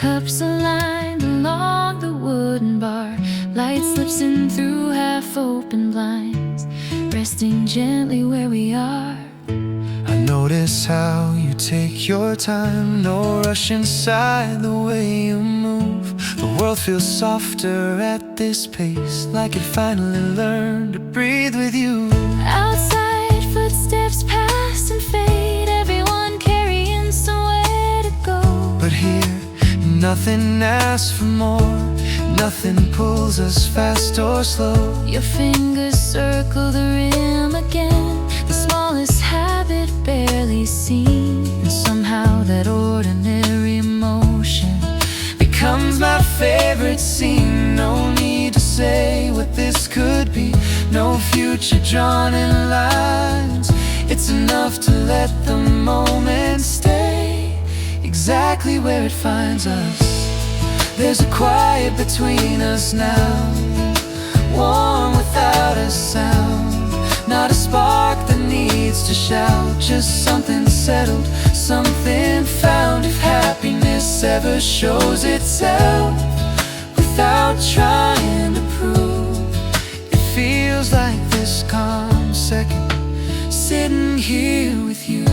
cups are lined along the wooden bar. Light slips in through half-open blinds, resting gently where we are. I notice how you take your time, no rush inside the way you move. The world feels softer at this pace, like it finally learned to breathe with you. Outside, footsteps pass and fade, everyone carrying somewhere to go. But here, nothing asks for more, nothing pulls us fast or slow. Your fingers circle the rim again, the smallest habit barely seen. And somehow that ordinary motion becomes my favorite scene. No need to say what this could be, no future drawn in lines. It's enough to let the moment stay exactly where it finds us. There's a quiet between us now, warm without a sound. Not a spark that needs to shout, just something settled, something found. If happiness ever shows itself without trying to prove, it feels like this calm second, sitting here with you.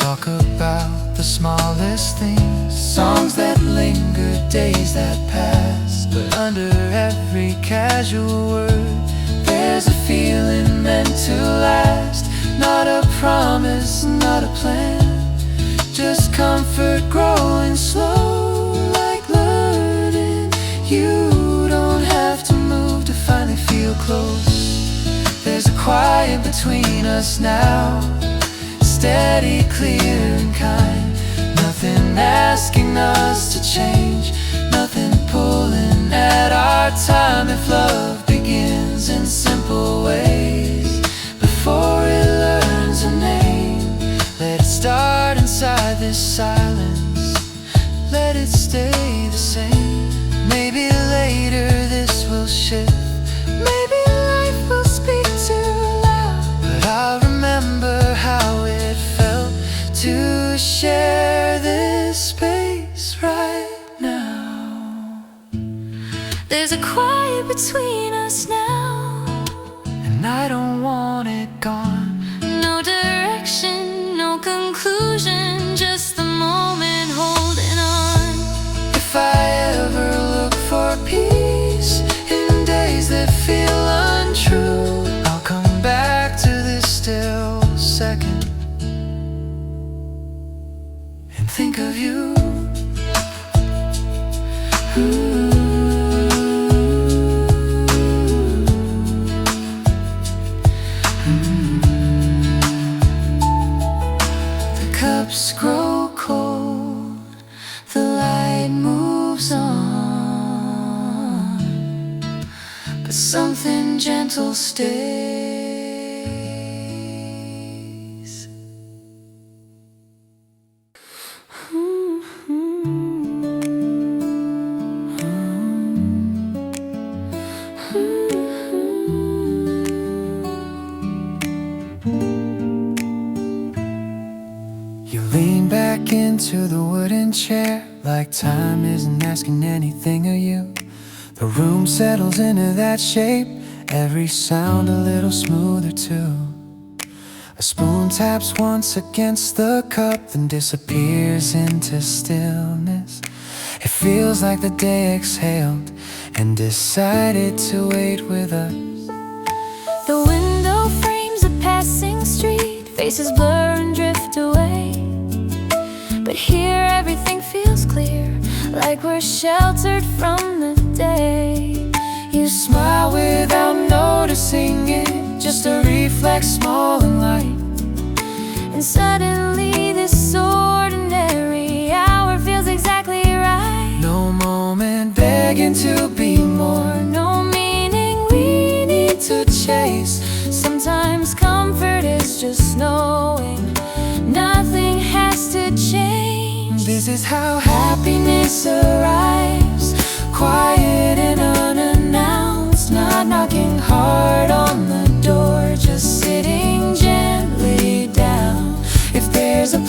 Talk about the smallest things, songs that linger, days that pass. But under every casual word, there's a feeling meant to last. Not a promise, not a plan, just comfort growing slow, like learning. You don't have to move to finally feel close. There's a quiet between us now, steady, clear and kind. Nothing asking us to change, nothing pulling at our time. If love begins in simple ways before it learns a name, let it start inside this silence, let it stay the same. Maybe later this will shift, maybe life will speak too loud, but I'll remember how it felt to share this space right now. There's a quiet between us now, and I don't want it gone. no direction, no conclusion, just the moment holding on. If I ever look for peace in days that feel untrue, I'll come back to this still second and think of you. The cups grow cold, the light moves on, but something gentle stays. You lean back into the wooden chair, like time isn't asking anything of you. The room settles into that shape, every sound a little smoother too. A spoon taps once against the cup, then disappears into stillness. It feels like the day exhaled and decided to wait with us. The window frames a passing street, faces blur and drift away. But here everything feels clear, like we're sheltered from the day. You smile without noticing it, just a reflex, small and light. And suddenly this ordinary hour feels exactly right. No moment begging to be more, No meaning we need to chase. Sometimes comfort is just knowing nothing has to change. This is how happiness arrives, quiet and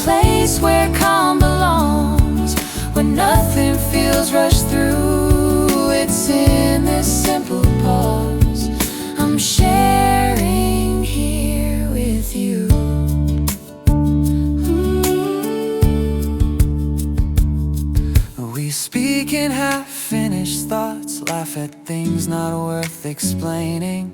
place where calm belongs, when nothing feels rushed through. It's in this simple pause I'm sharing here with you. We speak in half-finished thoughts, laugh at things not worth explaining.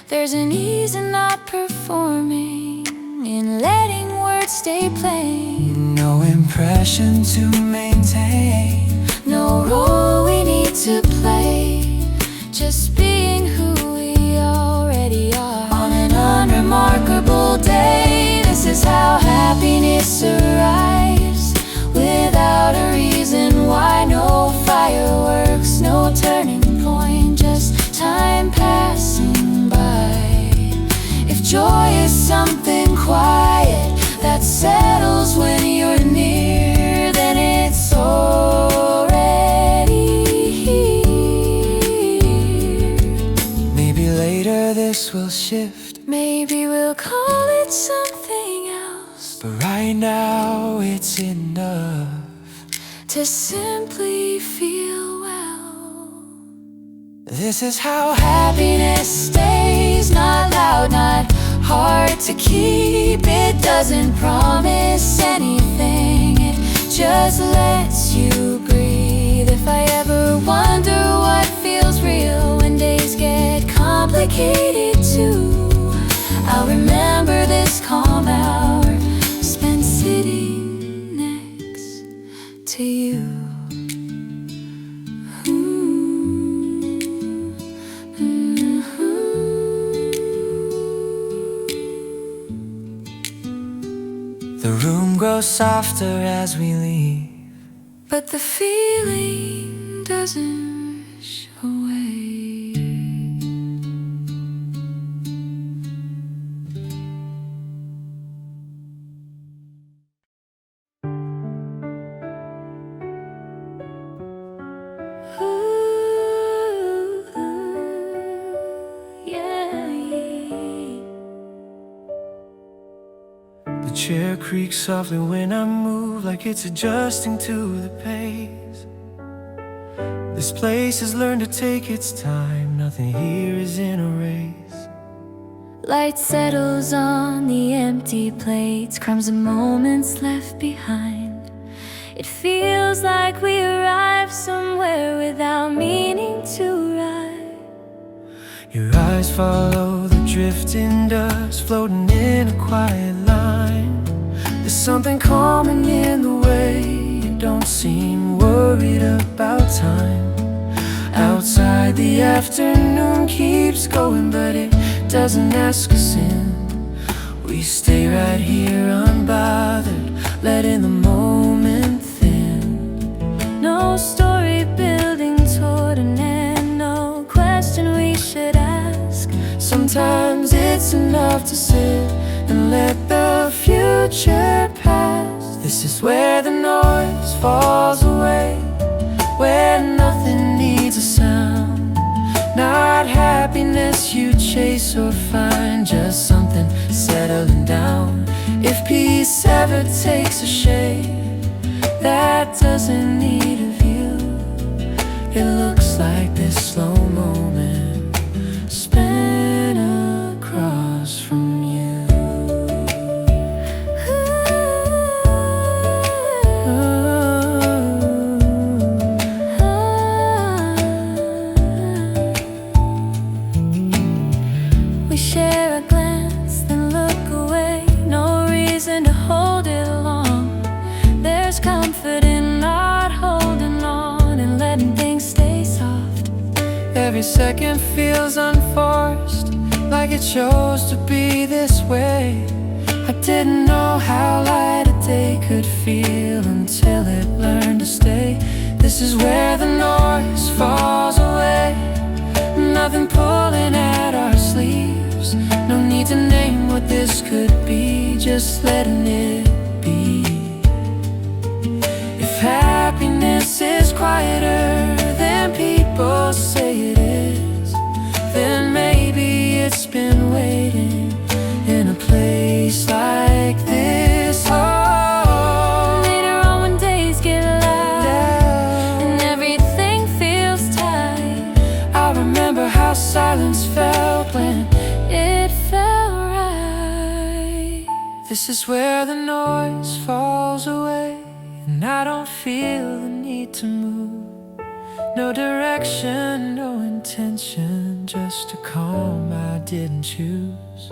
There's an ease in not performing, in letting words stay plain. No impression to maintain, no role we need to play, just being who we already are. On an unremarkable day, this is how happiness arrives, without a reason why. No fireworks, no turning point, just time passing by. If joy is something quiet that settles when you're near, then it's already here. Maybe later this will shift, maybe we'll call it something else, but right now it's enough to simply feel well. This is how Happiness stays, not loud, not hard to keep. It doesn't promise anything, it just lets you breathe. If I ever wonder what feels real when days get complicated too, I'll remember this calm hour spent sitting next to you. the room grows softer as we leave, but the feeling doesn't rush away. the chair creaks softly when I move, like it's adjusting to the pace. This place has learned to take its time, nothing here is in a race. Light settles on the empty plates, crumbs and moments left behind. It feels like we arrived somewhere without meaning to ride. Your eyes follow the drifting dust, floating in a quiet line. There's something calming in the way you don't seem worried about time. Outside the afternoon keeps going, but it doesn't ask us in. We stay right here unbothered, letting the moment thin. No story building toward an end, no question we should ask. Sometimes it's enough to sit and let the future pass. This is where the noise falls away, where nothing needs a sound. Not happiness you chase or find, just something settling down. If peace ever takes a shape that doesn't need a view, it looks like this slow moment spent across from you. We share a glance, then look away. No reason to hold it long. There's comfort in not holding on and letting things stay soft. Every second feels unforced, like it chose to be this way. I didn't know how light a day could feel until it learned to stay. This is where the noise falls away, nothing pulling at our sleeves. No need to name what this could be, just letting it be. If happiness is quieter than people say it is, then maybe it's been waiting in a place like this. Oh, This is where the noise falls away, and I don't feel the need to move. No direction, no intention, just a calm I didn't choose.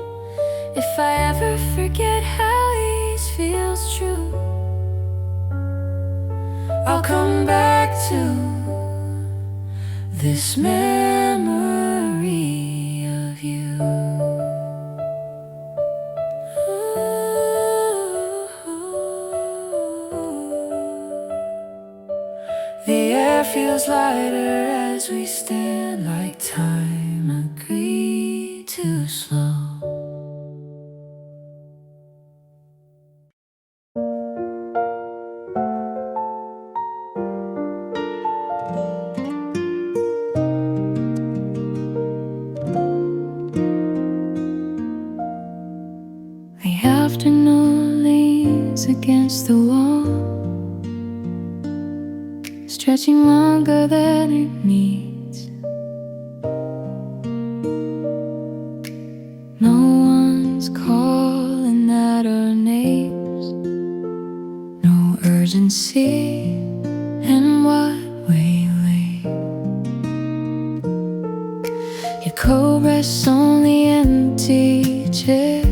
If I ever forget how ease feels true, I'll come back to this memory of you. The air feels lighter as we stand, like time agreed to slow. The afternoon leans against the wall, stretching longer than it needs. No one's calling out our names, no urgency in what we leave. Your coat rests on the empty chair,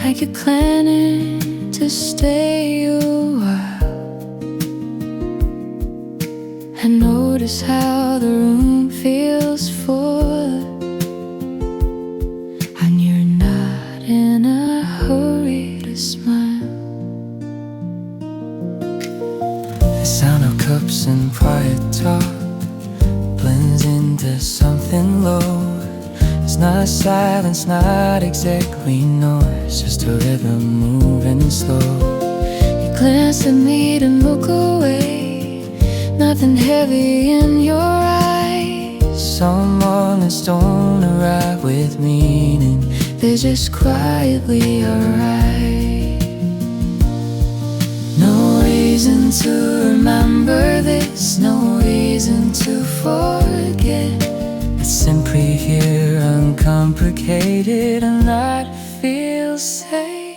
like you're planning to stay a while. I notice how the room feels full, and you're not in a hurry to smile. The sound of cups and quiet talk blends into something low. It's not silence, not exactly noise, just a rhythm moving slow. You glance at me to look away, nothing heavy in your eyes. Some mornings don't arrive with meaning, They're just quietly alright. no reason to remember this, no reason to forget. It's simply here, uncomplicated, and that feels safe.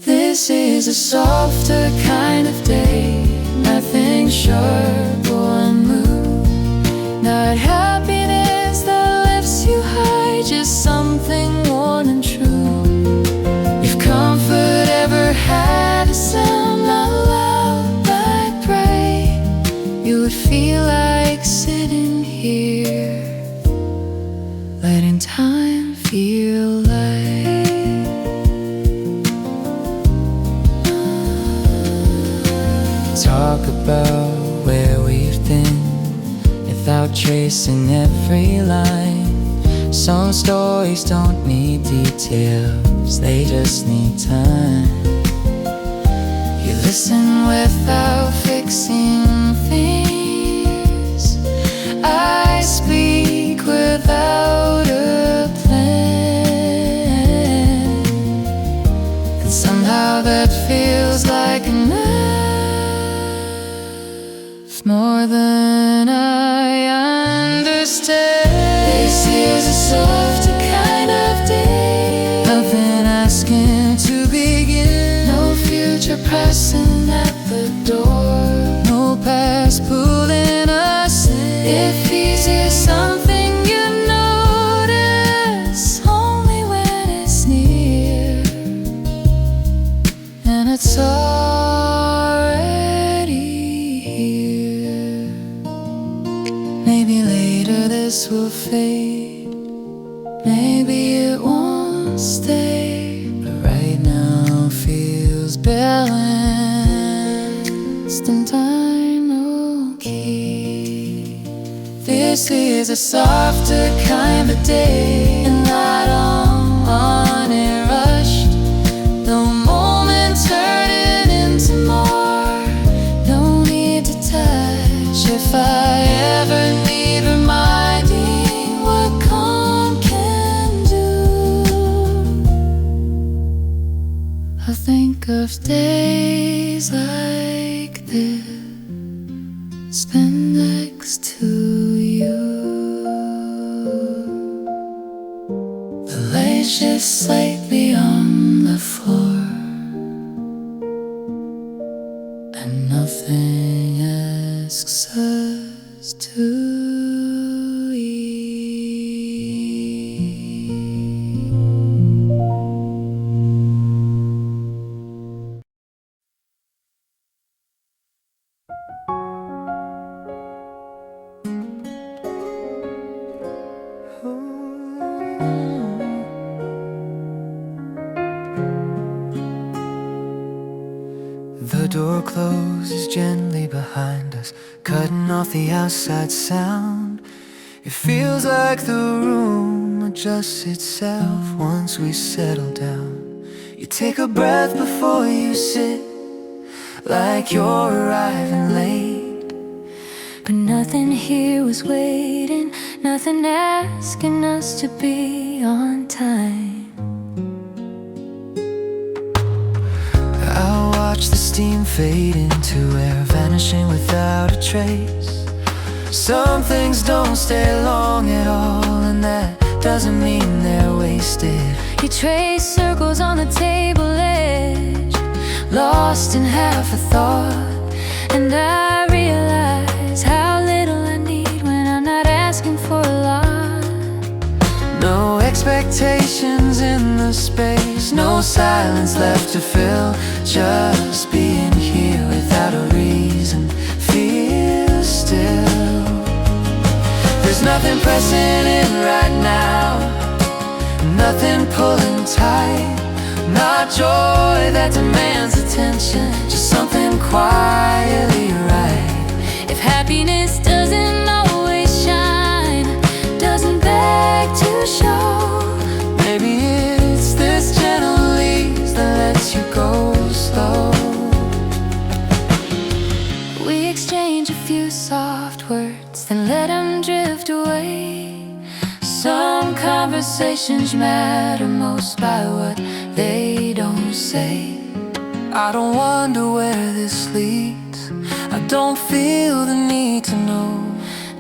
This is a softer kind of day, nothing sharp or unmoved. Not happiness that lifts you high, just something worn and true. If comfort ever had a sound out loud, I pray you would feel like sitting here, letting time feel light. talk about where we've been without tracing every line. Some stories don't need details, they just need time. You listen without fixing things, I speak without a plan, and somehow that feels like enough, more than I understand. This is a softer kind of day, Nothing asking to begin, no future pressing at the door. no past pulling us in. If peace is something you notice only when it's near, And it's already here. Maybe later this will fade, maybe it won't stay, but right now feels balanced and I'm okay. This is a softer kind of day, and I don't want it rushed. No moment turning into more, no need to touch. if I ever need reminding what calm can do, I think of days like this spent next to you. the lights just like me on the floor, and nothing asks us to The door closes gently behind us, cutting off the outside sound. It feels like the room adjusts itself once we settle down. You take a breath before you sit, like you're arriving late. But nothing here was waiting, nothing asking us to be on time. I watch the steam fade into air, vanishing without a trace. Some things don't stay long at all, and that doesn't mean they're wasted. You trace circles on the table edge, lost in half a thought, and I realize how little I need when I'm not asking for a lot. No expectations in the space, no silence left to fill. Just being here without a reason feels still. There's nothing pressing in right now, nothing pulling tight, not joy that demands attention, just something quietly right. If happiness doesn't always shine, doesn't beg to show, maybe it's this gentle ease that lets you go slow. we exchange a few soft words, then let them drift away. Some conversations matter most by what they don't say. I don't wonder where this leads, I don't feel the need to know.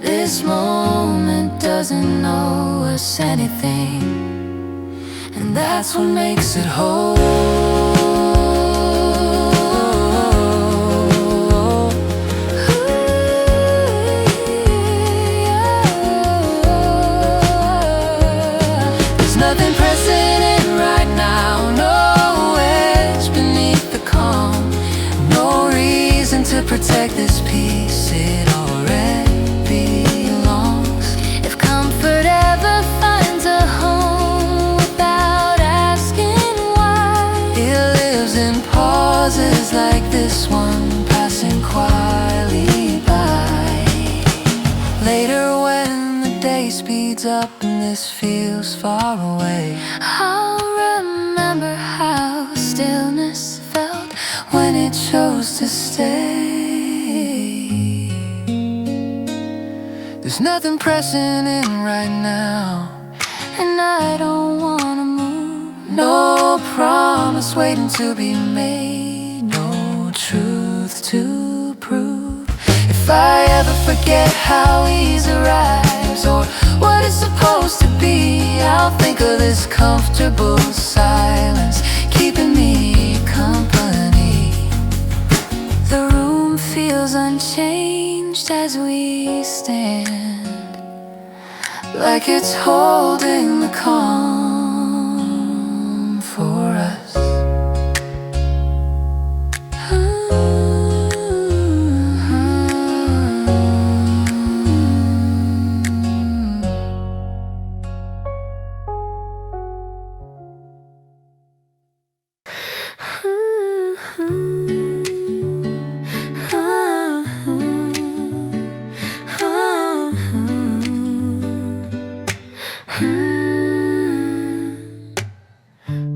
This moment doesn't know us anything, and that's what makes it whole. Nothing pressing in right now, no edge beneath the calm, no reason to protect this peace, it already belongs. If comfort ever finds a home without asking why, It lives in pauses like this one, passing quietly by. Later when the day speeds up and this feels far away, I'll remember how stillness felt when it chose to stay. There's nothing pressing in right now, and I don't wanna move. no promise waiting to be made, no truth to prove. If I ever forget how ease arrives or what it's supposed to be, I'll think of this comfortable silence keeping me company. The room feels unchanged as we stand, like it's holding the calm for us.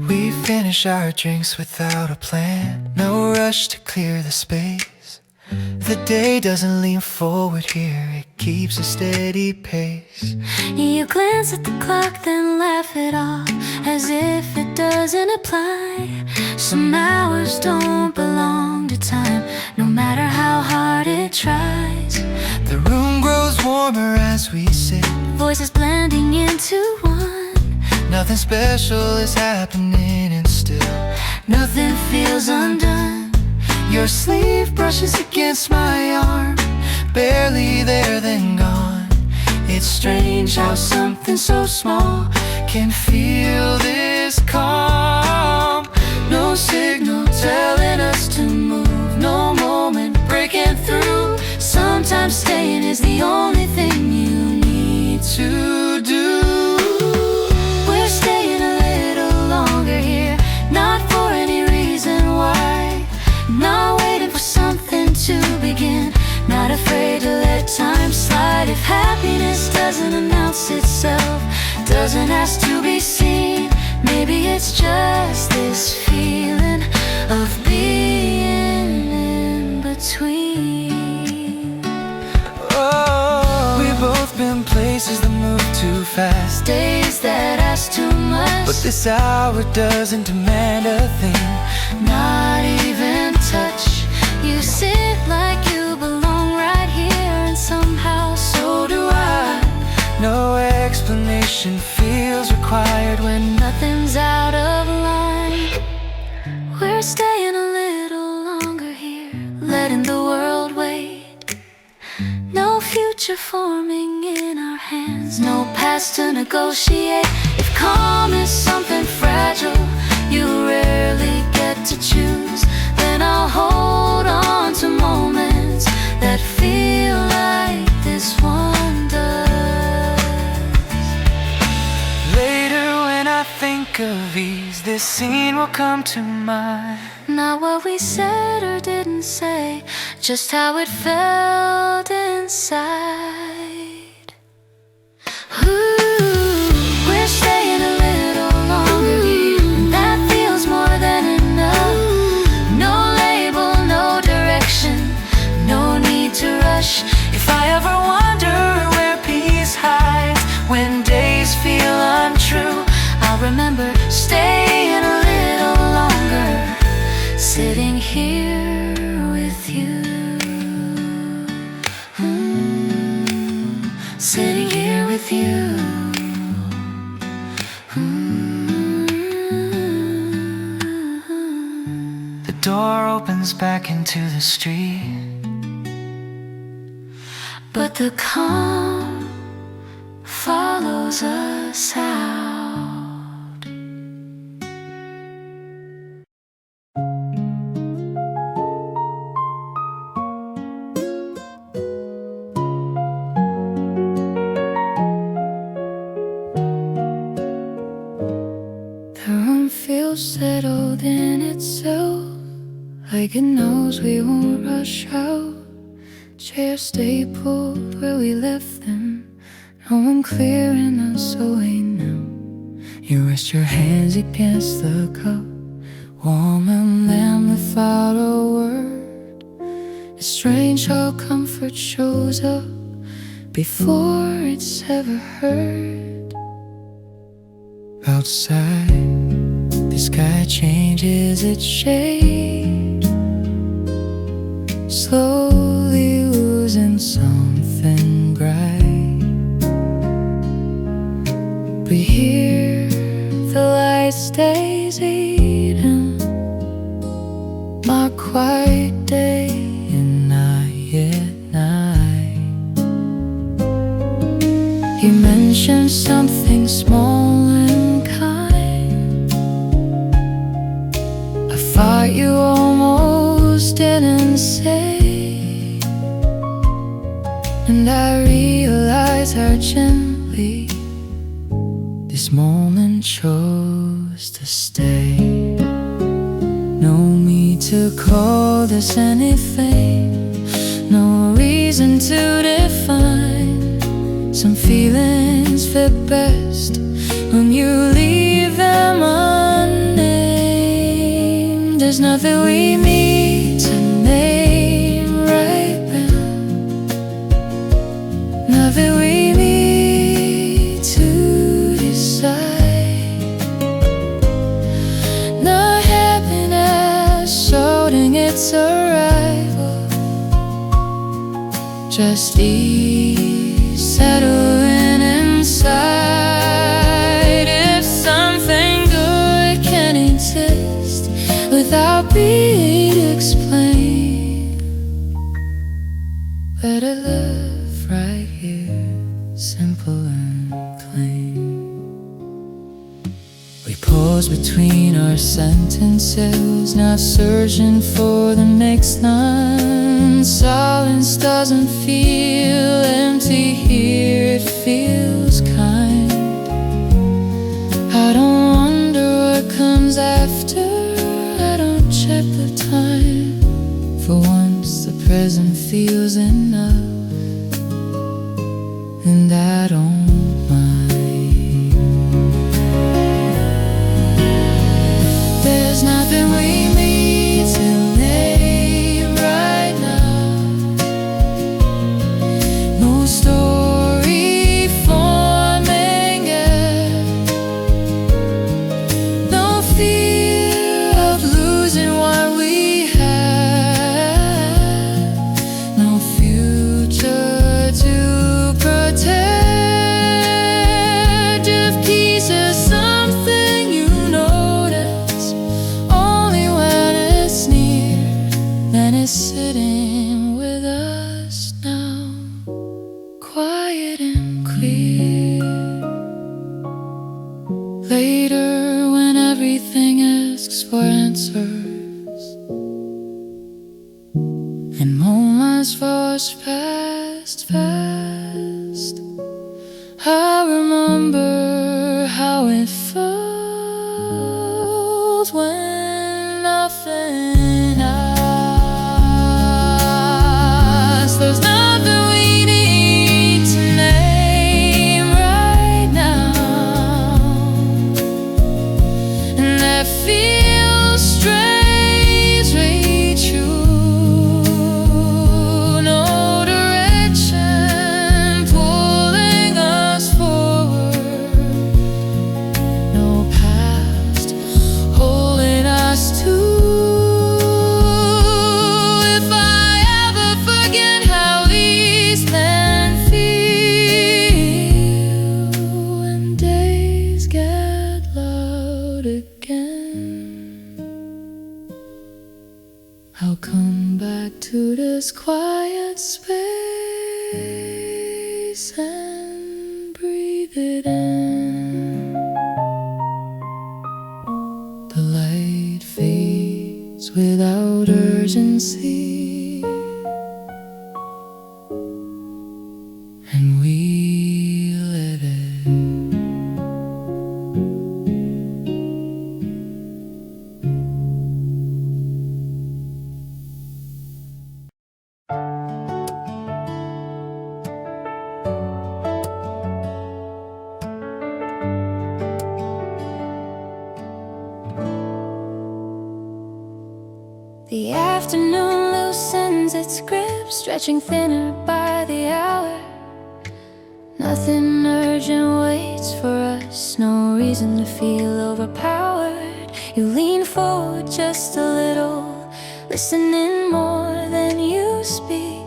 We finish our drinks without a plan, no rush to clear the space. The day doesn't lean forward here, it keeps a steady pace. You glance at the clock, then laugh it off as if it doesn't apply. Some hours don't belong to time, no matter how hard it tries. The room grows warmer as we sit, Voices blending into one. now Nothing special is happening and still nothing feels undone. Your sleeve brushes against my arm, barely there then gone. It's strange how something so small can feel this calm. No signal telling us to move, no moment breaking through. Sometimes staying is the only thing you need to do. We're staying a little longer here, not for any reason why. Not waiting for something to begin, not afraid to let time slide. If happiness doesn't announce itself, doesn't ask to be seen, maybe it's just this feeling of being in between. Oh, we've both been places that move too fast, Days that ask too much, but this hour doesn't demand a thing, not even touch. You sit like you belong right here, and somehow so do I. no explanation feels required when Nothing's out of line. We're staying a little longer here, letting the world wait. No future forming in our hands, no past to negotiate. If calm is something fragile you rarely get to choose, then I'll hold on to moments that feel like this one does. later when I think of ease, this scene will come to mind. Not what we said or didn't say, just how it felt inside. Ooh, we're staying a little longer here, and that feels more than enough. No label, no direction, no need to rush. If I ever wonder where peace hides when days feel untrue, I'll remember staying a little longer, sitting here with you. Sitting here with you. the door opens back into the street. But the calm follows us out. The room feels settled in itself, like it knows we won't rush out. Chairs stay pulled where we left them, no one clearing us away now. You rest your hands against the cup, warm and lamb without a word. It's strange how comfort shows up before it's ever heard. Outside, the sky changes its shade, slowly losing something bright. But here the light stays eating my quiet day and not yet night. You mentioned something small and kind, a thought you almost didn't say, and I realize how gently this moment chose to stay. No need to call this anything, no reason to define. Some feelings fit best when you leave them unnamed. There's nothing we need to name right now, nothing we need to decide. No happiness shouting its arrival, just ease settling inside. If some better live right here, simple and clean. We pause between our sentences, not searching for the next line. Silence doesn't feel empty here, it feels kind. I don't wonder what comes after, I don't check the time. For once the present feels enough, and I don't mind. There's nothing we need to name right now. No story forming yet. No fear of losing what we have. No future to protect. If peace is something you notice only when it's near, then it's sitting with us now, quiet and clear. Later, when everything asks for answers and moments rush past fast, I remember how it felt when nothing asked. There's nothing we need to name right now, and that feels strangely true. No direction pulling us forward, no past holding us to. If I ever forget how these then feel, when days get loud again, I'll come back to this quiet space and breathe it in. The light fades without urgency, and we let it. The afternoon loosens its grip, stretching thinner by the hour. Nothing urgent waits for us, no reason to feel overpowered. You lean forward just a little, listening more than you speak.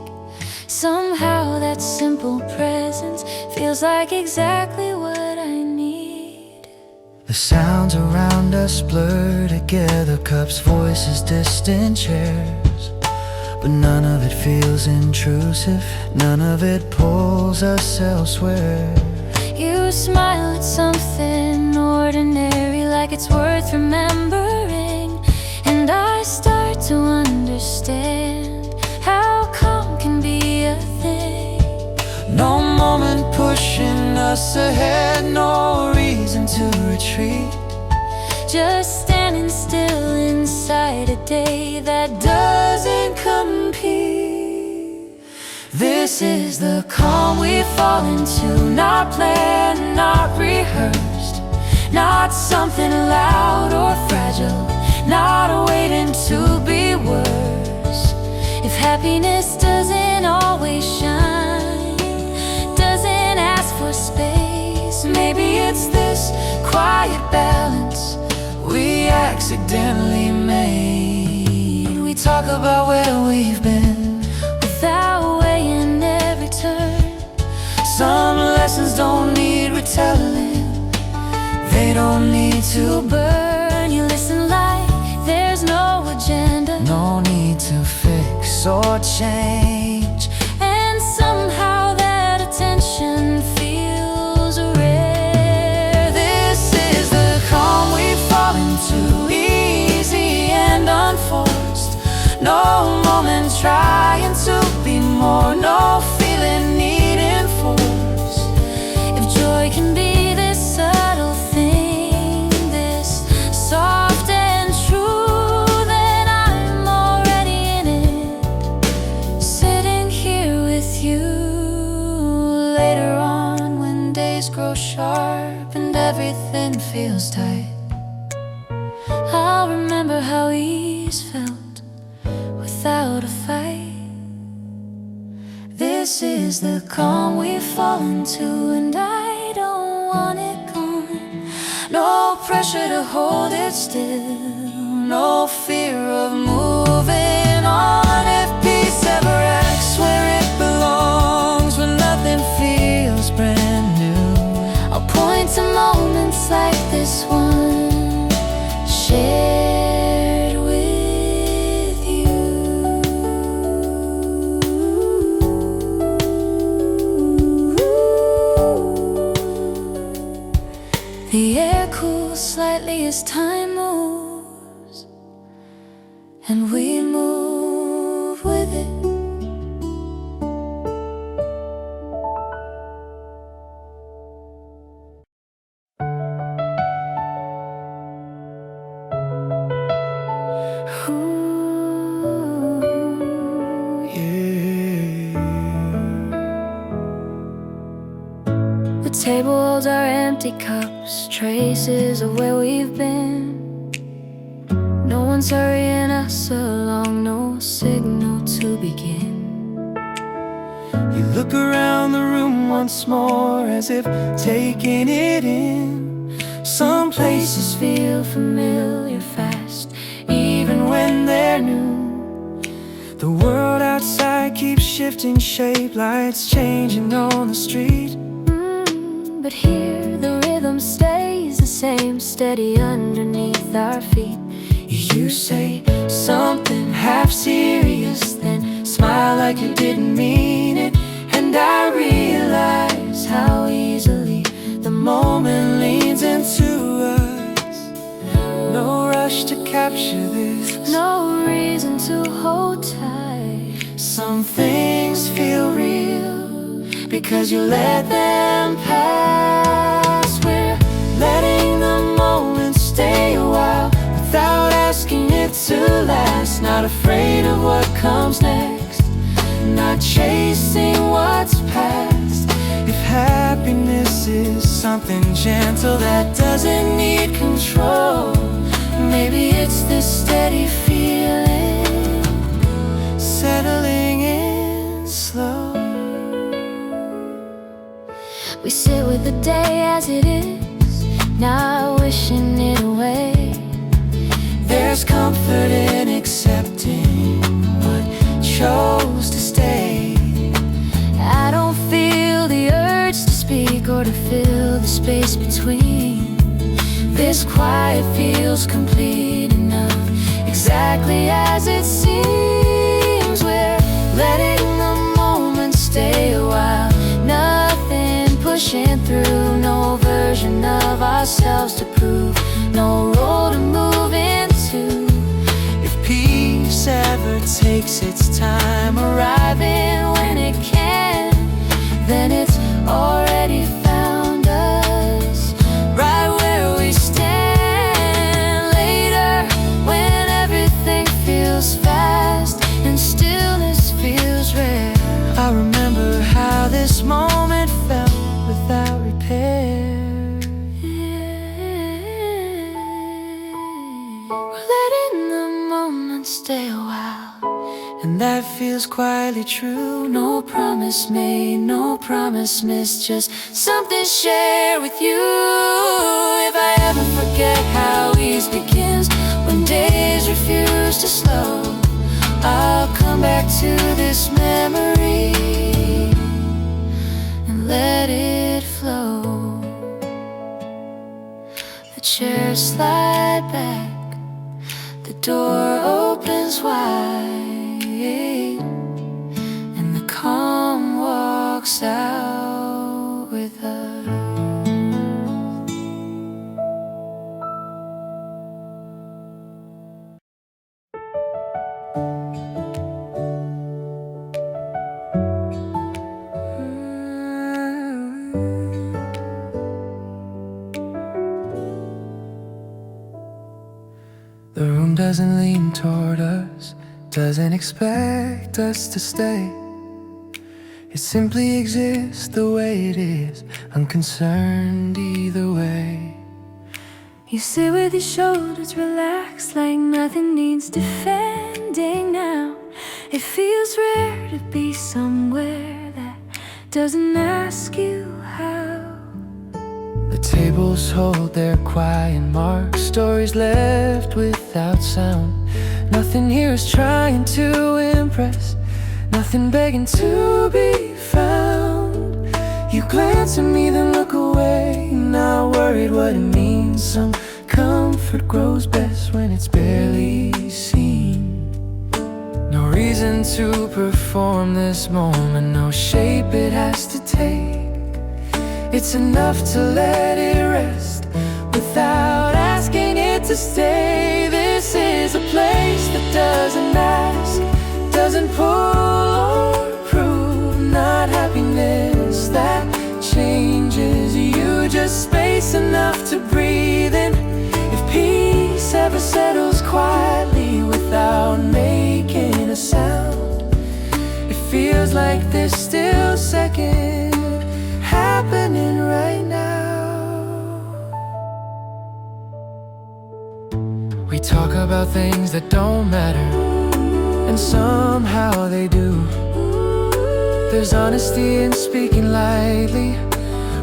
Somehow that simple presence feels like exactly what I need. The sounds around us blur together, cups, voices, distant chairs. But none of it feels intrusive, none of it pulls us elsewhere. You smile at something ordinary, like it's worth remembering. And I start to understand how calm can be a thing. No moment pushing us ahead, no reason to retreat. Just standing still inside a day that doesn't compete. This is the calm we fall into, not planned, not rehearsed, not something loud or fragile, not waiting to be worse. If happiness doesn't always shine, doesn't ask for space, maybe it's this quiet balance we accidentally made. We talk about where we've been without weighing every turn. Some lessons don't need retelling, they don't need to burn. You listen like there's no agenda, no need to fix or change. And more, no feeling needing force. If joy can be this subtle thing, this soft and true, then I'm already in it, sitting here with you. Later on, when days grow sharp and everything feels tight, I'll remember how ease felt without a fight. This is the calm we've fallen to, and I don't want it gone. No pressure to hold it still, no fear of moving on. If peace ever acts where it belongs, when nothing feels brand new, I'll point to moments like this one, shared with you. The air cools slightly as time moves, and we move with it. The table holds our empty cups, traces of where we've been. No one's hurrying us along, no signal to begin. You look around the room once more, as if taking it in. Some places Feel familiar fast, even when they're new. The world outside keeps shifting shape, lights changing on the street. but here the rhythm stays the same, steady underneath our feet. You say something half serious, then smile like you didn't mean it. And I realize how easily the moment leans into us. No rush to capture this, No reason to hold tight. some things feel real because you let them pass. We're letting the moment stay a while without asking it to last. Not afraid of what comes next, not chasing what's past. If happiness is something gentle that doesn't need control, maybe it's this steady feeling settling in slow. We sit with the day as it is, not wishing it away. There's comfort in accepting what chose to stay. I don't feel the urge to speak or to fill the space between. This quiet feels complete enough, exactly as it seems. We're letting the moment stay a while, nothing pushing through, no version of ourselves to prove, no role to move into. If peace ever takes its time arriving when it can, Then it's already found us right where we stand. later, when everything feels fast and stillness feels rare. I remember how this moment felt without repair. We're letting the moment stay a while, And that feels quietly true. no promise made, no promise missed, just something shared with you. If I ever forget how ease begins, when days refuse to slow, I'll come back to this memory and let it flow. The chairs slide back, the door opens wide, and the calm walks out with us. doesn't lean toward us, doesn't expect us to stay. It simply exists the way it is, unconcerned either way. You sit with your shoulders relaxed, like nothing needs defending now. It feels rare to be somewhere that doesn't ask you how. The tables hold their quiet marks, stories left without sound. Nothing here is trying to impress, nothing begging to be found. You glance at me then look away, not worried what it means. Some comfort grows best when it's barely seen. No reason to perform this moment, no shape it has to take. It's enough to let it rest without asking it to stay. This is a place that doesn't ask, doesn't pull or prove, not happiness that changes you, just space enough to breathe in. If peace ever settles quietly without making a sound, it feels like there's still second happening right now. We talk about things that don't matter, and somehow they do. There's honesty in speaking lightly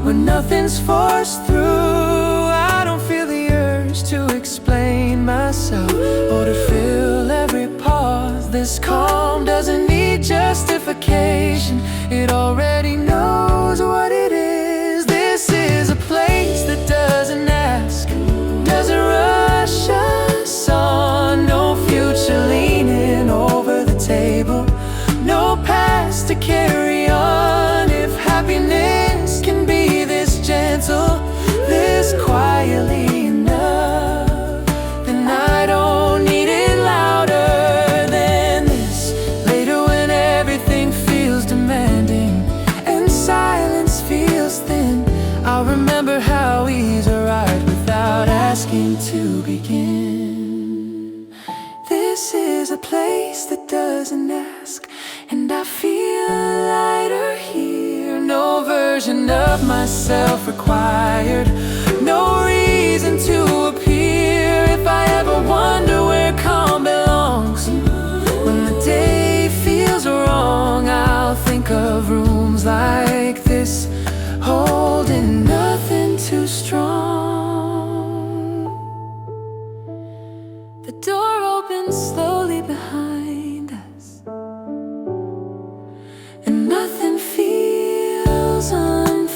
when nothing's forced through. I don't feel the urge to explain myself or to fill every pause. This calm doesn't need justification, it already knows what it is. This is a place that doesn't ask, doesn't rush us on. No future leaning over the table, no past to carry on. If happiness can be this gentle, this quietly enough, then I don't need it louder than this. Later when everything feels demanding and silence feels thin, I'll remember how easy arrived without asking to begin. This is a place that doesn't ask, and I feel lighter here. No version of myself required, no reason to appear. If I ever wonder where calm belongs, when the day feels wrong, I'll think of rooms like this, holding nothing too strong. The door opens slowly behind us, and nothing feels unfinished.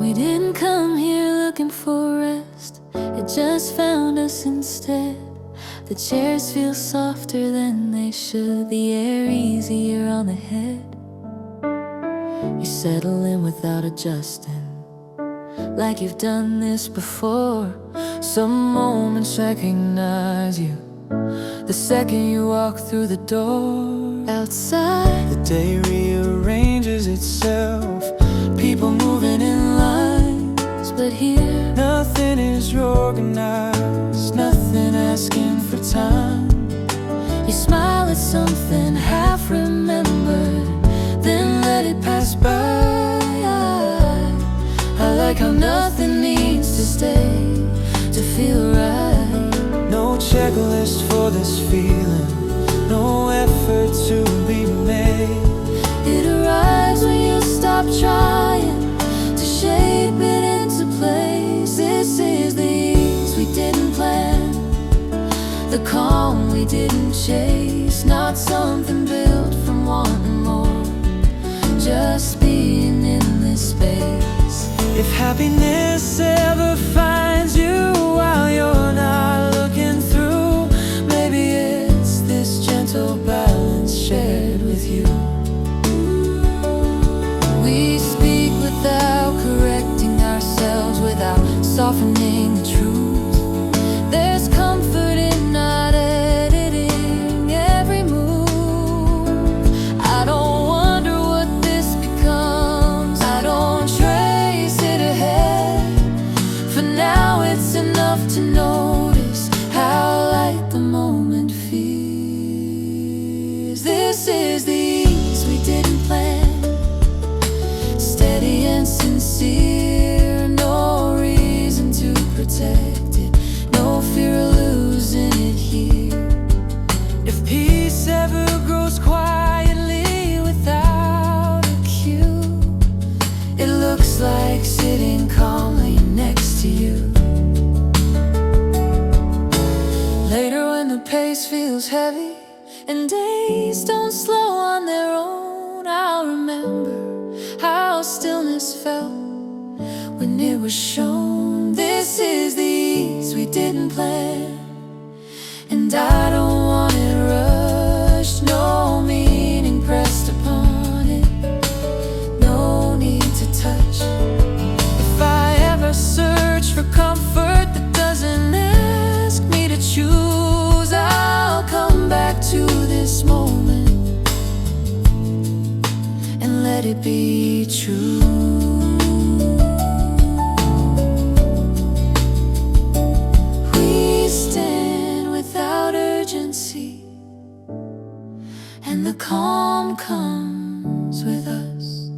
We didn't come here looking for rest, it just found us instead. The chairs feel softer than they should, the air easier on the head. You settle in without adjusting, like you've done this before. Some moments recognize you the second you walk through the door. Outside, The day rearranges itself, people moving in lines, but here, nothing is organized, nothing asking for time. you smile at something half remembered, then let it pass by. I like how nothing needs to stay to feel right. No checklist for this feeling, no effort to be made. It arrives when you stop trying to shape it into place. This is the ease we didn't plan, the calm we didn't chase. Not something built from wanting more, just being in this space. If happiness ever finds you while you're not looking through, maybe it's this gentle like sitting calmly next to you. Later when the pace feels heavy and days don't slow on their own, I'll remember how stillness felt when it was shown. This is the ease we didn't plan, and I don't want it rushed. No meaning pressed upon it, no need to touch. If I ever search for comfort that doesn't ask me to choose, I'll come back to this moment and let it be true. We stand without urgency, and the calm comes with us.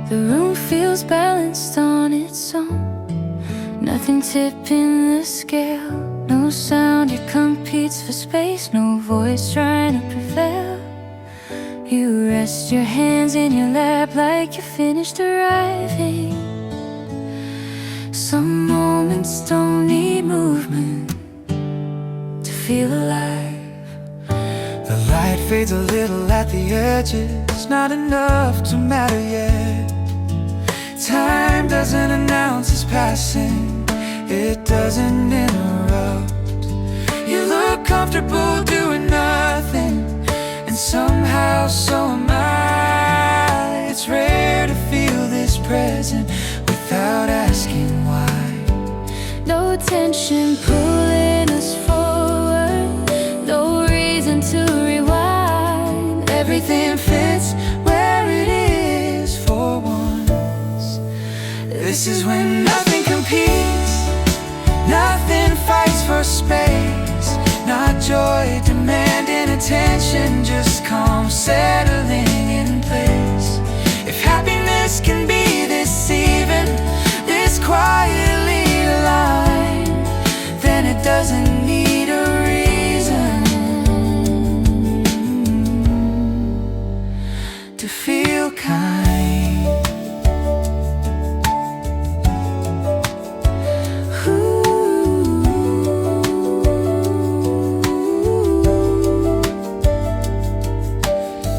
The room feels balanced on its own, nothing tipping the scale. No sound here competes for space, no voice trying to prevail. You rest your hands in your lap like you finished arriving. Some moments don't need movement to feel alive. The light fades a little at the edges, not enough to matter yet. Time doesn't announce its passing, it doesn't interrupt. You look comfortable doing nothing, and somehow so am I. It's rare to feel this present without asking why. No tension pulling us forward, no reason to rewind. Everything fits where it is for once. This is when nothing competes, nothing fights for space. Not joy demanding attention, just calm settling in place. If happiness can be this even, this quietly aligned, then it doesn't need a reason to feel kind.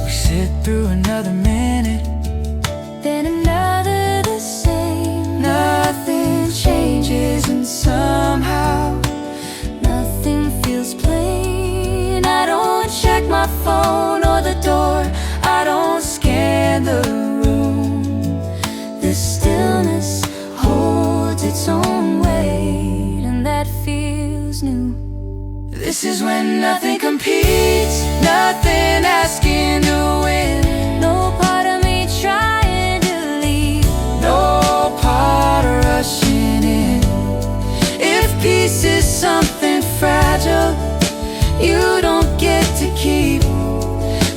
We sit through another minute, Then another the same. nothing changes, and somehow Nothing feels plain. I don't check my phone or the door, I don't scan the room. This stillness holds its own weight, and that feels new. this is when nothing competes, nothing asking to win. No part of me trying to leave, No part rushing in. If peace is something fragile you don't get to keep,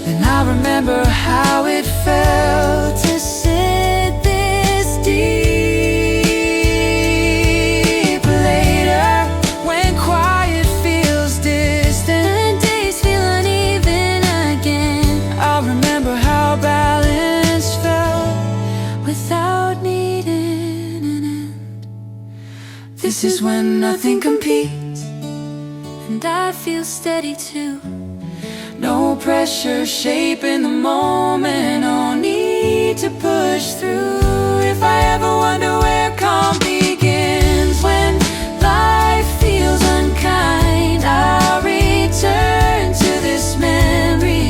then I remember how it felt to sit this deep. later when quiet feels distant. And days feel uneven again, I remember how balance felt. without needing an end. This is when nothing competes, And I feel steady too. no pressure shaping the moment, no need to push through. If I ever wonder where calm begins, when life feels unkind, I'll return to this memory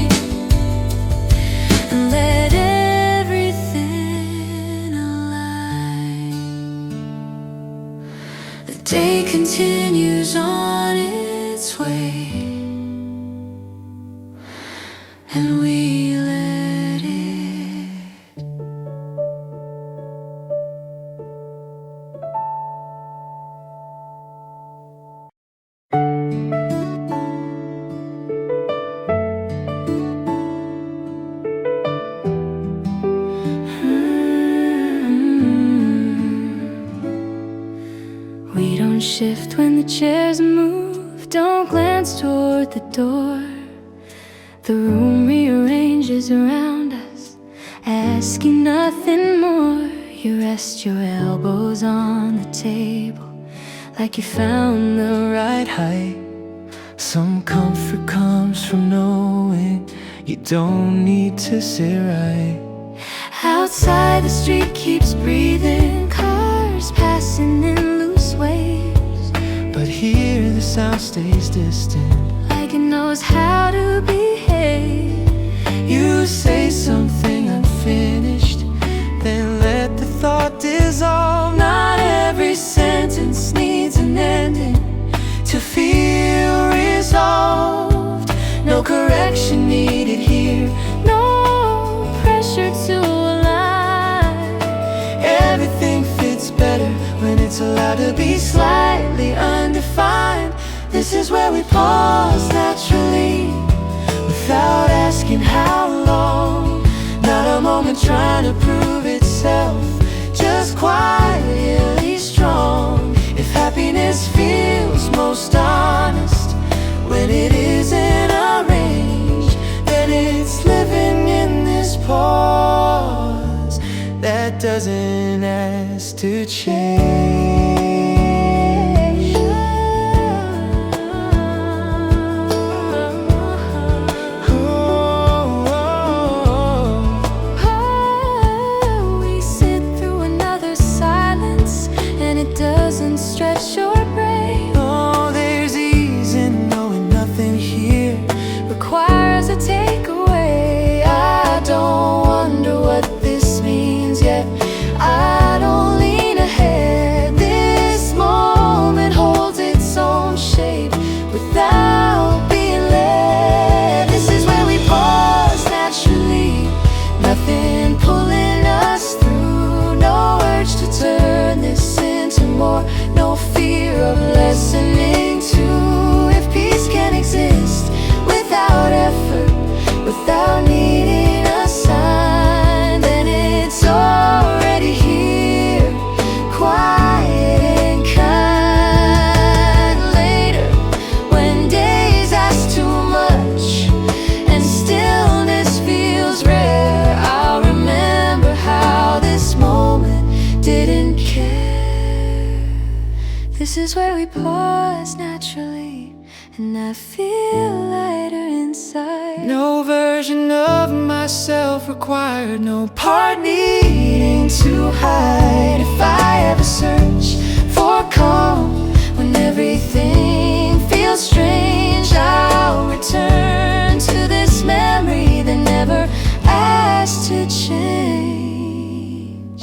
And let everything align. The day continues on its way, and we let it. shift when the chairs move. Don't glance toward the door. The room rearranges around us, asking nothing more. You rest your elbows on the table like you found the right height. Some comfort comes from knowing you don't need to sit right. Outside the street keeps breathing, cars passing in loose waves. But here the sound stays distant, like it knows how to behave. You say something unfinished, then let the thought dissolve. Not every sentence needs an ending to feel resolved. No correction needed here, no pressure to align. Everything fits better when it's allowed to be slightly undefined. This is where we pause naturally, without asking how long. Not a moment trying to prove itself, just quietly strong. If happiness feels most honest when it isn't arranged, then it's living in this pause that doesn't ask to change. We sit through another silence, and it doesn't stretch your brain. Oh, there's ease in knowing nothing here Requires a takeaway. I don't wonder what this means yet. I don't lean ahead. This moment holds its own shape without being led. This is where we pause naturally, nothing pulling us through. No urge to turn this into more, no fear of lessening too. If peace can exist without effort, without needing a sign, then it's already here, quiet and kind. Later, when days ask too much and stillness feels rare, I'll remember how this moment didn't care. This is where we pause naturally, and I feel lighter inside. No version of myself required, no part needing to hide. If I ever search for calm when everything feels strange, I'll return to this memory that never asked to change.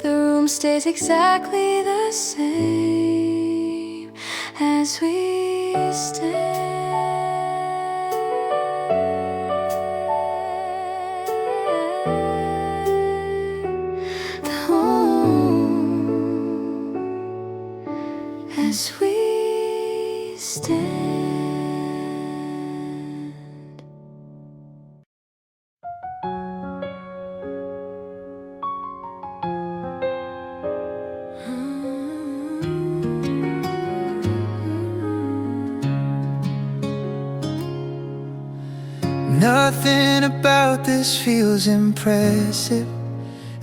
The room stays exactly the same as we stand. As we stand. Nothing about this feels impressive,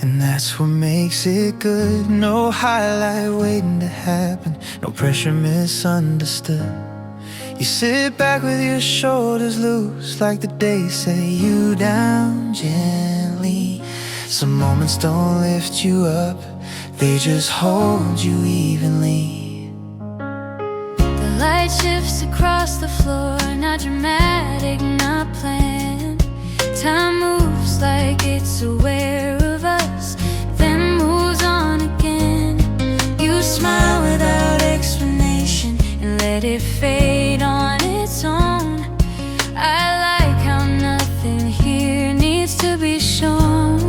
and that's what makes it good. No highlight waiting to happen, no pressure misunderstood. You sit back with your shoulders loose, like the day set you down gently. Some moments don't lift you up, they just hold you evenly. The light shifts across the floor, not dramatic, not planned. Time moves like it's aware of us, then moves on again. You smile without explanation and let it fade on its own. I like how nothing here needs to be shown.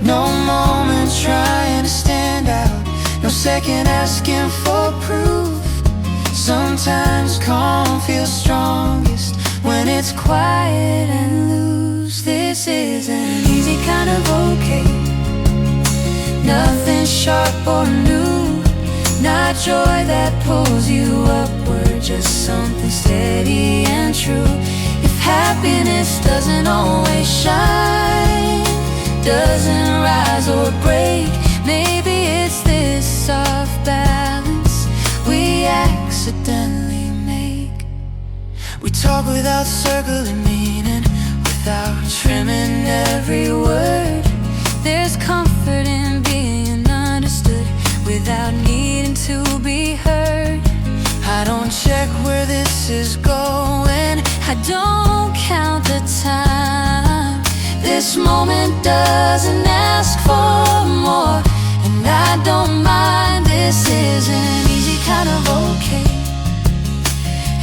No moment trying to stand out, no second asking for proof. Sometimes calm feels strongest when it's quiet and loose. This is an easy kind of okay, nothing sharp or new, not not joy that pulls you upward, just something steady and true. If happiness doesn't always shine, doesn't rise or break, maybe it's this soft balance we accidentally make. We talk without circling meaning, without trimming every word. There's comfort in being understood without needing to be heard. I don't check where this is going, I don't count the time. This moment doesn't ask for more, and I don't mind. This is an easy kind of okay,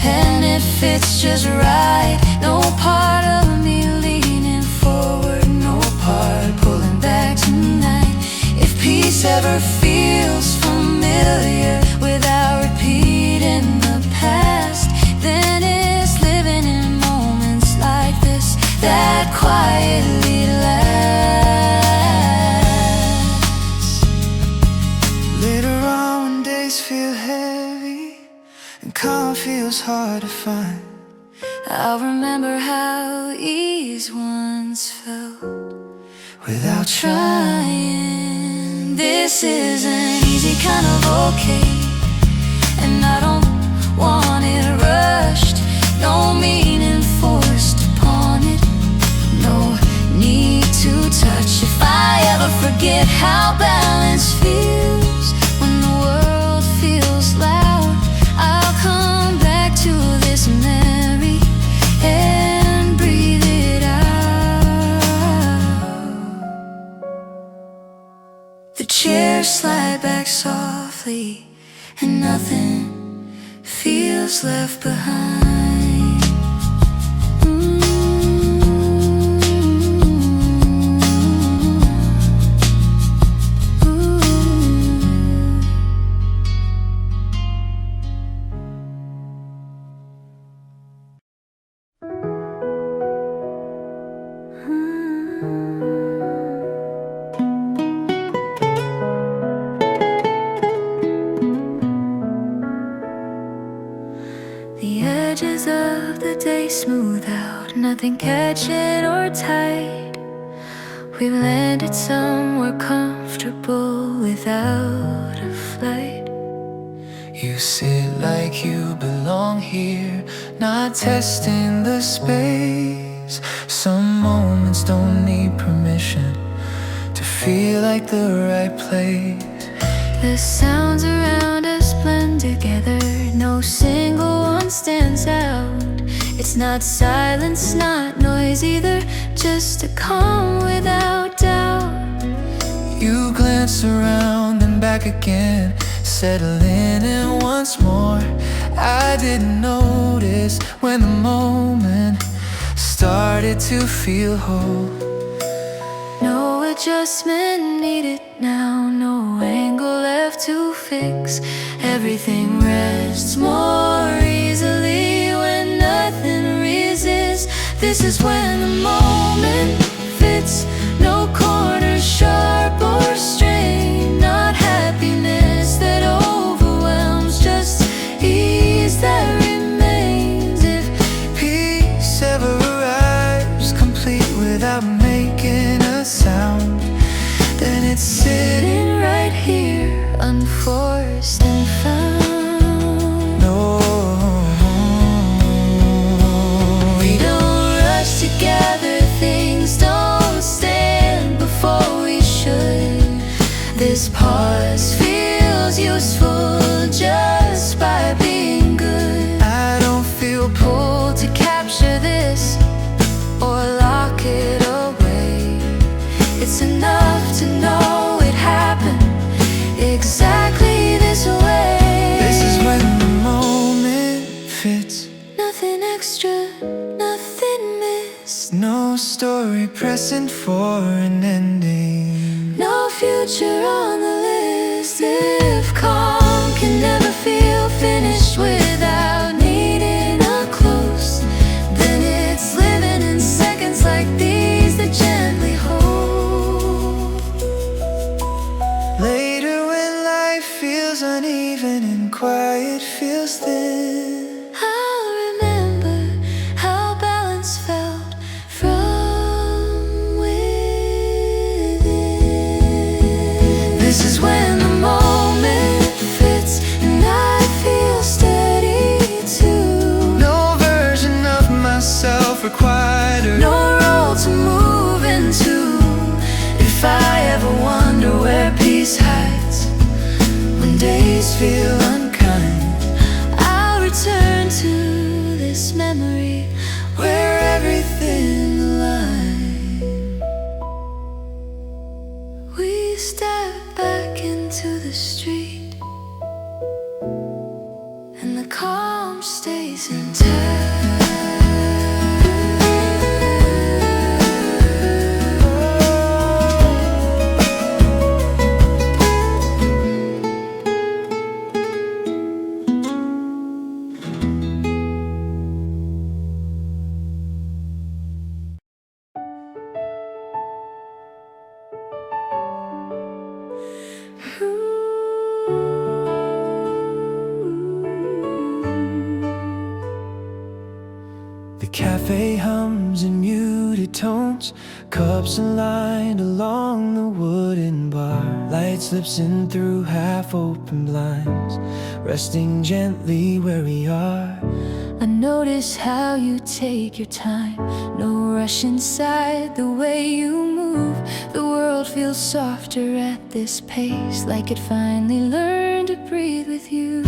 and it fits just right. No part of me leaning forward, no part pulling back tonight. If peace ever feels familiar without repeating the past, then it's living in moments like this that quietly lasts. Later on when days feel heavy and calm feels hard to find, I'll remember how ease once felt without trying. This is an easy kind of okay, and I don't want it rushed. No meaning forced upon it, no need to touch. If I ever forget how balance feels when the world feels loud, I'll come back to this memory and breathe it out. The chairs slide back softly, and nothing feels left behind. The edges of the day smooth out, nothing catching or tight. We've landed somewhere comfortable without a flight. you sit like you belong here, not testing the space. Some moments don't need permission to feel like the right place. The sounds around us blend together, no single one stands out. It's not silence, not noise either, just a calm without doubt. You glance around and back again, settling in once more. I didn't notice when the moment started to feel whole. No adjustment needed now, no angle left to fix. Everything rests more easily when nothing resists. This is when the moment fits, no corners sharp or strained. Not happiness that overwhelms, just ease that remains. If Peace ever arrives complete without making a sound, then it's sitting right here, unforced and found. No, We don't rush together, things don't stand before we should. This pause feels useful just by being good. I don't feel Pulled to capture this or lock it away. It's enough to know it happened exactly this way. This is when the moment fits. Nothing extra, nothing missed. No story pressing for an ending. No future on the list. If calm can never feel finished without needing a close, then it's living in seconds like these that gently hold. Later when life feels uneven quiet feels thin. I'll remember how balance felt from within. This is when the moment fits and I feel steady too. No version of myself required, or No role to move into. If I ever wonder where peace hides when days feel unkind, I'll return to this memory where everything aligned. We step back into the street and the calm stays intact. the cafe hums in muted tones, cups aligned along the wooden bar. Light slips in through half-open blinds, resting gently where we are. I notice how you take your time, no rush inside the way you move. The world feels softer at this pace, like it finally learned to breathe with you.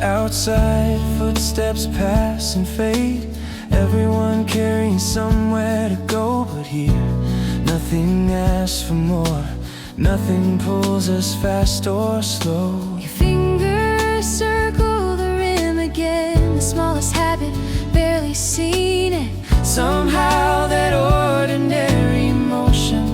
Outside, footsteps pass and fade, everyone carrying somewhere to go. But here, nothing asks for more, nothing pulls us fast or slow. Your fingers circle the rim again, the smallest habit, barely seen it. Somehow that ordinary motion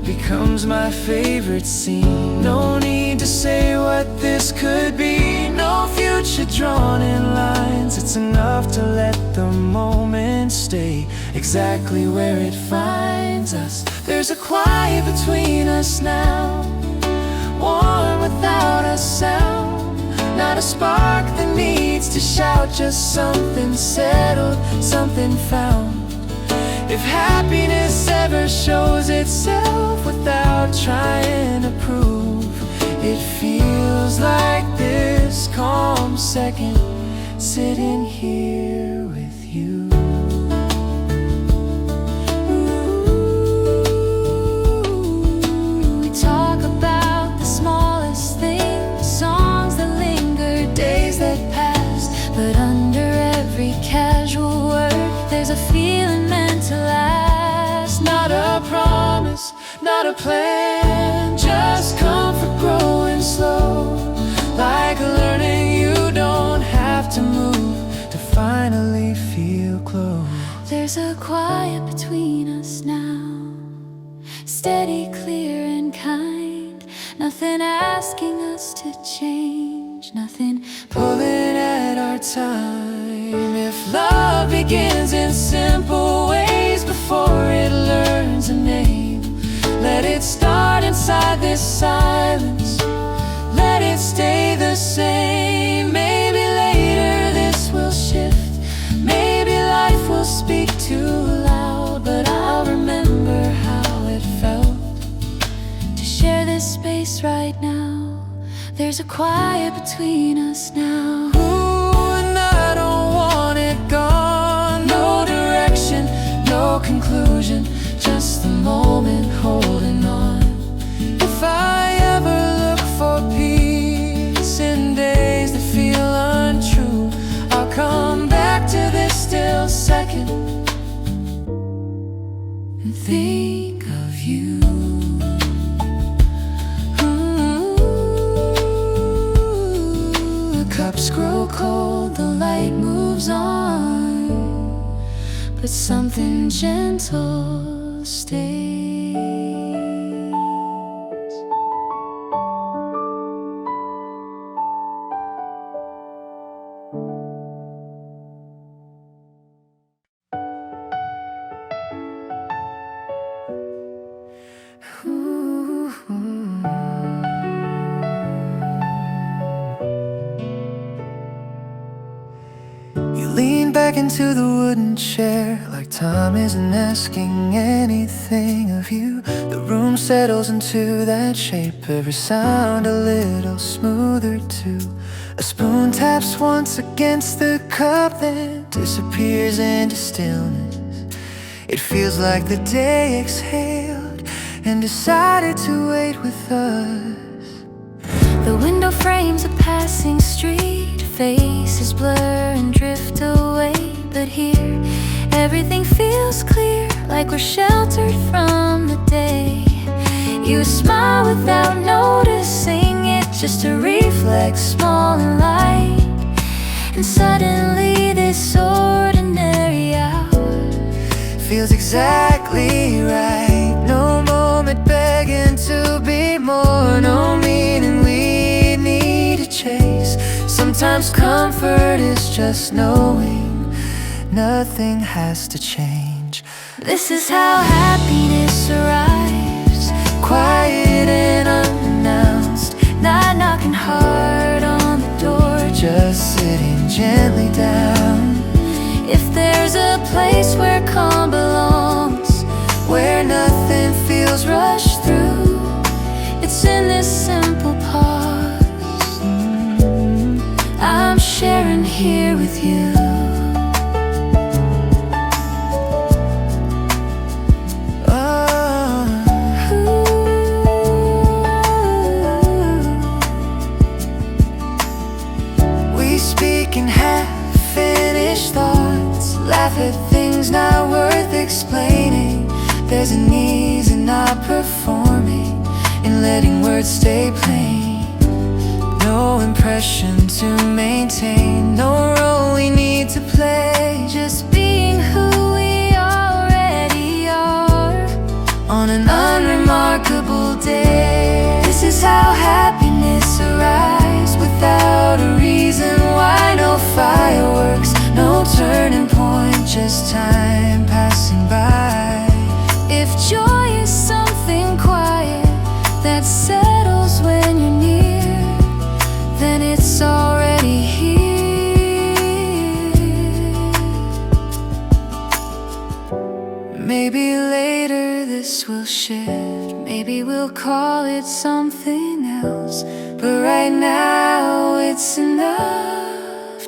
becomes my favorite scene. No need to say what this could be, no future drawn in lines. It's enough to let the moment stay exactly where it finds us. There's a quiet between us now, warm without a sound. Not a spark that needs to shout, just something settled, something found. If happiness ever shows itself without trying to prove, it feels like this calm second, sitting here with you. We talk about the smallest things, songs that linger, days that pass. But under every casual word, there's a feeling meant to last. Not a promise, not a plan, just comfort growing slow. Like learning you don't have to move to finally feel close. There's a quiet between us now, steady, clear and kind. Nothing asking us to change, nothing Pulling at our time. If love begins in simple ways before it learns a name, let it start inside this silence, let it stay the same. Maybe later this will shift, maybe life will speak too loud, but I'll remember how it felt to share this space right now. There's a quiet between us now. Ooh, and I don't want it gone. No direction, no conclusion, just the moment holding on. If I ever look for peace in days that feel untrue, I'll come back to this still second and think of you. The cups grow cold, the light moves on, but something gentle stays. Ooh. into the wooden chair, like time isn't asking anything of you. The room settles into that shape, every sound a little smoother too. A spoon taps once against the cup, then disappears into stillness. It feels like the day exhaled and decided to wait with us. The window frames a passing street, faces blur and drift away. But here, everything feels clear, like we're sheltered from the day. You smile without noticing it, just a reflex, small and light. And suddenly this ordinary hour feels exactly right. No moment begging to be more, no meaning we need to chase. Sometimes comfort is just knowing nothing has to change. This is how happiness arrives, Quiet and unannounced, not knocking hard on the door, just sitting gently down. If there's a place where calm belongs, where nothing feels rushed through, it's in this simple pause. I'm sharing here with you. In half-finished thoughts, laugh at things not worth explaining. There's an ease in not performing, in letting words stay plain. No impression to maintain, no role we need to play, just being who we already are on an unremarkable day. This is how happiness arrives, without a reason why. No fireworks, no turning point, just time passing by. If joy is something quiet that settles when you're near, then it's already here. Maybe later this will shift, maybe we'll call it something else, but right now it's enough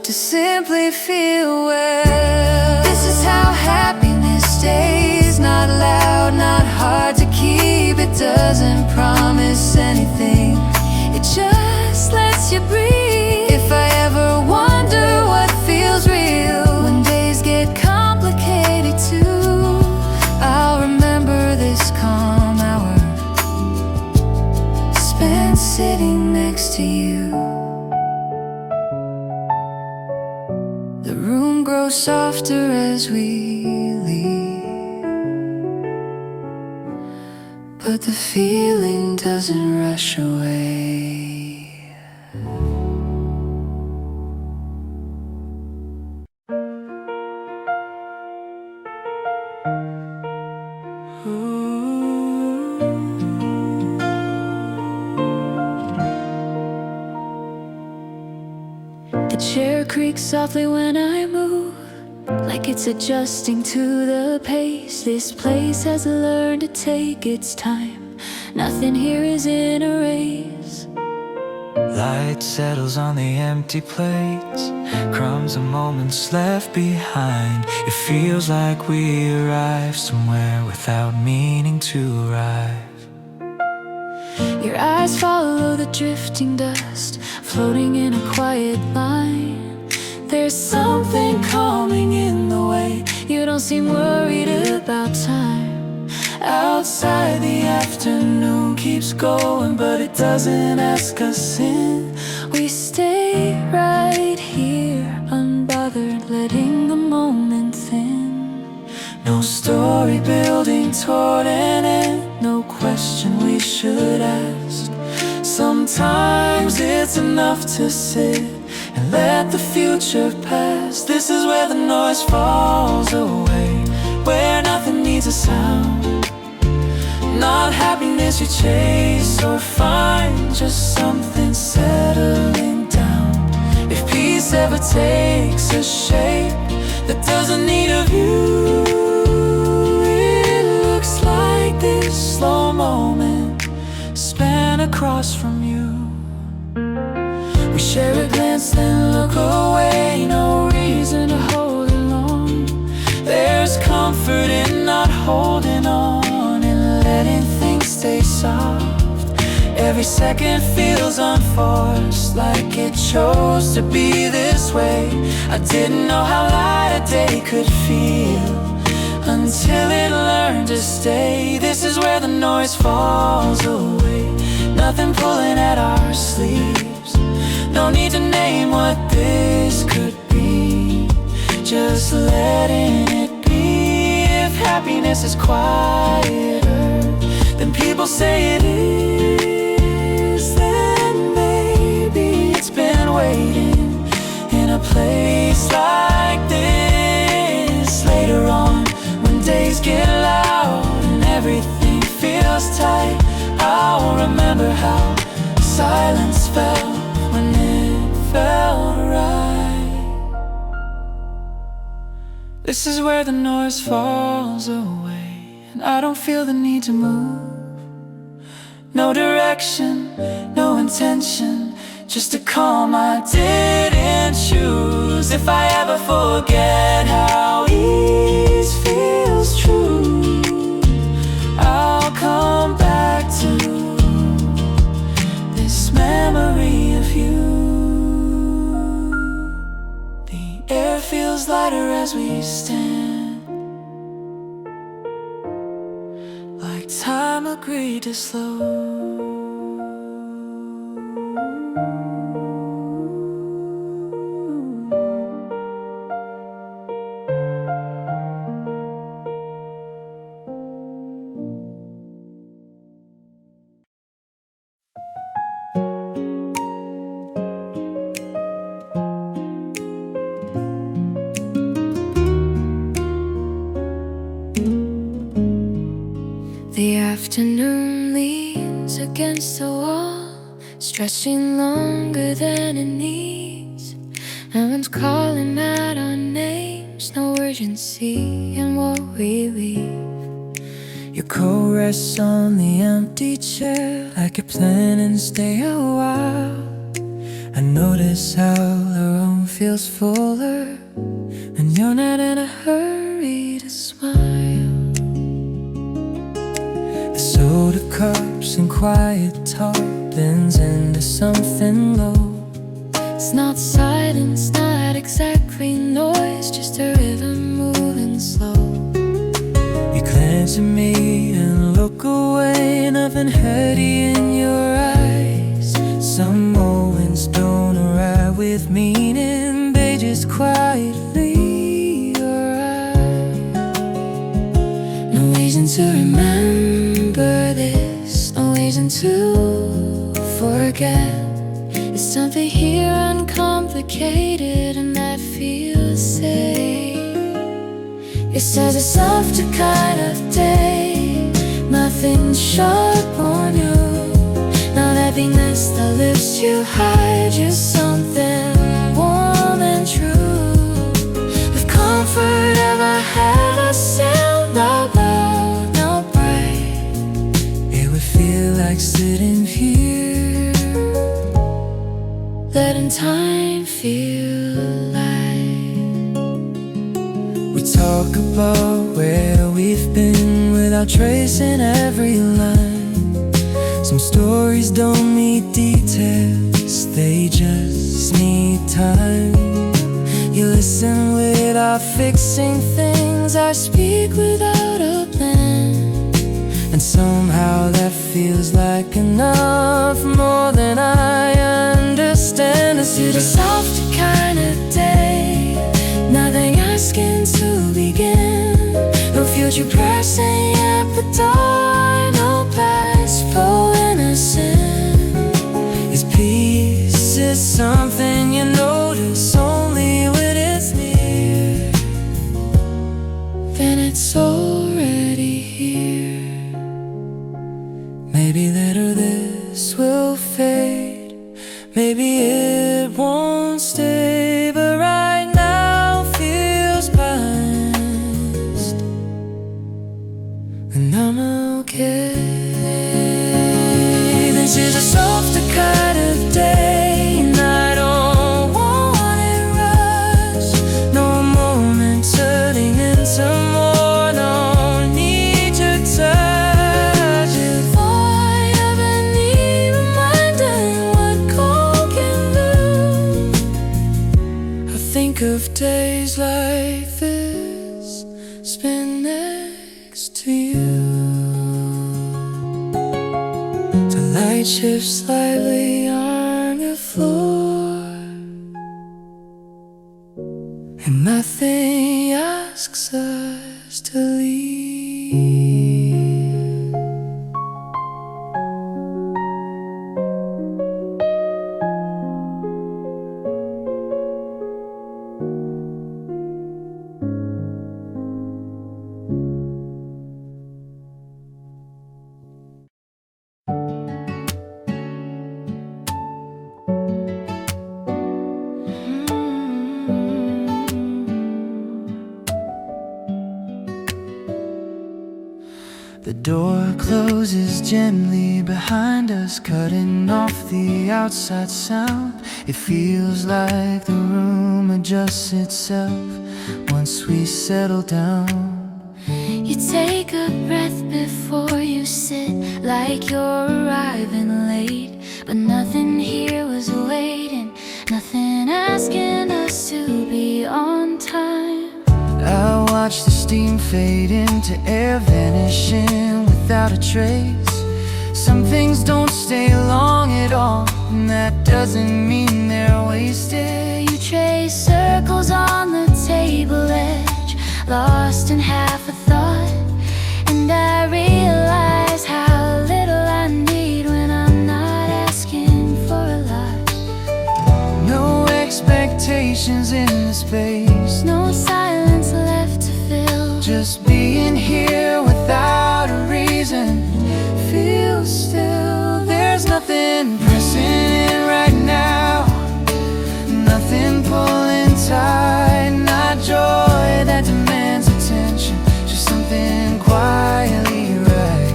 to simply feel well. This is how happiness stays, not loud, not hard to keep. It doesn't promise anything, it just lets you breathe. If I ever wonder what feels real, when days get complicated too, I'll remember this calm hour spent sitting next to you. The room grows softer as we leave, but the feeling doesn't rush away. The chair creaks softly when I move, like it's adjusting to the pace. This place has learned to take its time, nothing here is in a race. Light settles on the empty plates, crumbs of moments left behind. It feels like we arrived somewhere without meaning to arrive. Your eyes follow the drifting dust, floating in a quiet line. There's something calming in the way you don't seem worried about time. Outside the afternoon keeps going, but it doesn't ask us in. We stay right here, unbothered, letting the moment thin. No story building toward an end, no question we should ask. Sometimes it's enough to sit and let the future pass. This is where the noise falls away, where nothing needs a sound. Not happiness you chase or find, just something settling down. If peace place ever takes a shape that doesn't need a view. It looks like this slow moment span across from you. We share a glance then look away, no reason to hold it long. There's comfort in not holding on and letting things stay soft. Every second feels unforced, like it chose to be this way. I didn't know how light a day could feel until it learned to stay. This is where the noise falls away, nothing pulling at our sleeves. No need to name what this could be, just letting it be. If happiness is quieter than people say it is, then maybe it's been waiting in a place like this. Later on, when days get loud and everything feels tight, I'll remember how silence felt when it felt right. This is where the noise falls away, and I don't feel the need to move. No direction, no intention, just a calm I didn't choose. If I ever forget how ease feels true, I'll come back to this memory of you. The air feels lighter as we stand, like time agreed to slow. The afternoon leans against the wall, stretching longer than it needs. No one's calling out our names, no urgency in what we leave. Your coat rests on the empty chair, like you're planning to stay a while. I notice how the room feels fuller when you're not in a hurry to smile. The soda cups and quiet talk bends into something low. It's not silence, not exactly noise, just a rhythm moving slow. You glance at me and look away, nothing heady in your eyes. Some moments don't arrive with meaning, they just quietly arrive. No reason to remember this, no reason to forget. It's something here uncomplicated and that feels safe. It says it's after kind of day, nothing sharp or new. Not happiness that lifts you high, just something warm and true. If comfort ever had a sound, not loud, not bright, it would feel like sitting here, letting time feel light. we talk about where we've been without tracing every line. Some stories don't need details, they just need time. You listen without fixing things, I speak without a plan. And somehow that feels like enough, more than I understand. It's To the softer kind of day, nothing asking to begin. No future pressing at the door, no past for innocent. Is peace is something you notice only when it's near. Then it's already here. Maybe later this will fade, maybe it won't stay. This is a softer kind of day, and I don't want it rushed. No moment turning into more, no need your touch. If I ever need reminding what cold can do, I think of days like this, spend next to you. The light shifts slightly on the floor, and nothing asks us to leave. The door closes gently behind us, cutting off the outside sound. It feels like the room adjusts itself once we settle down. You take a breath before you sit, like you're arriving late. But nothing here was waiting, nothing asking us to be on time. I watch the steam fade into air, vanishing without a trace. Some things don't stay long at all, and that doesn't mean they're wasted. You trace circles on the table edge, lost in half a thought. And I realize how little I need when I'm not asking for a lot. No expectations in the space, No silence left to fill. just being here without a reason. Feel still, there's nothing pressing in right now, nothing pulling tight, not joy that demands attention, just something quietly right.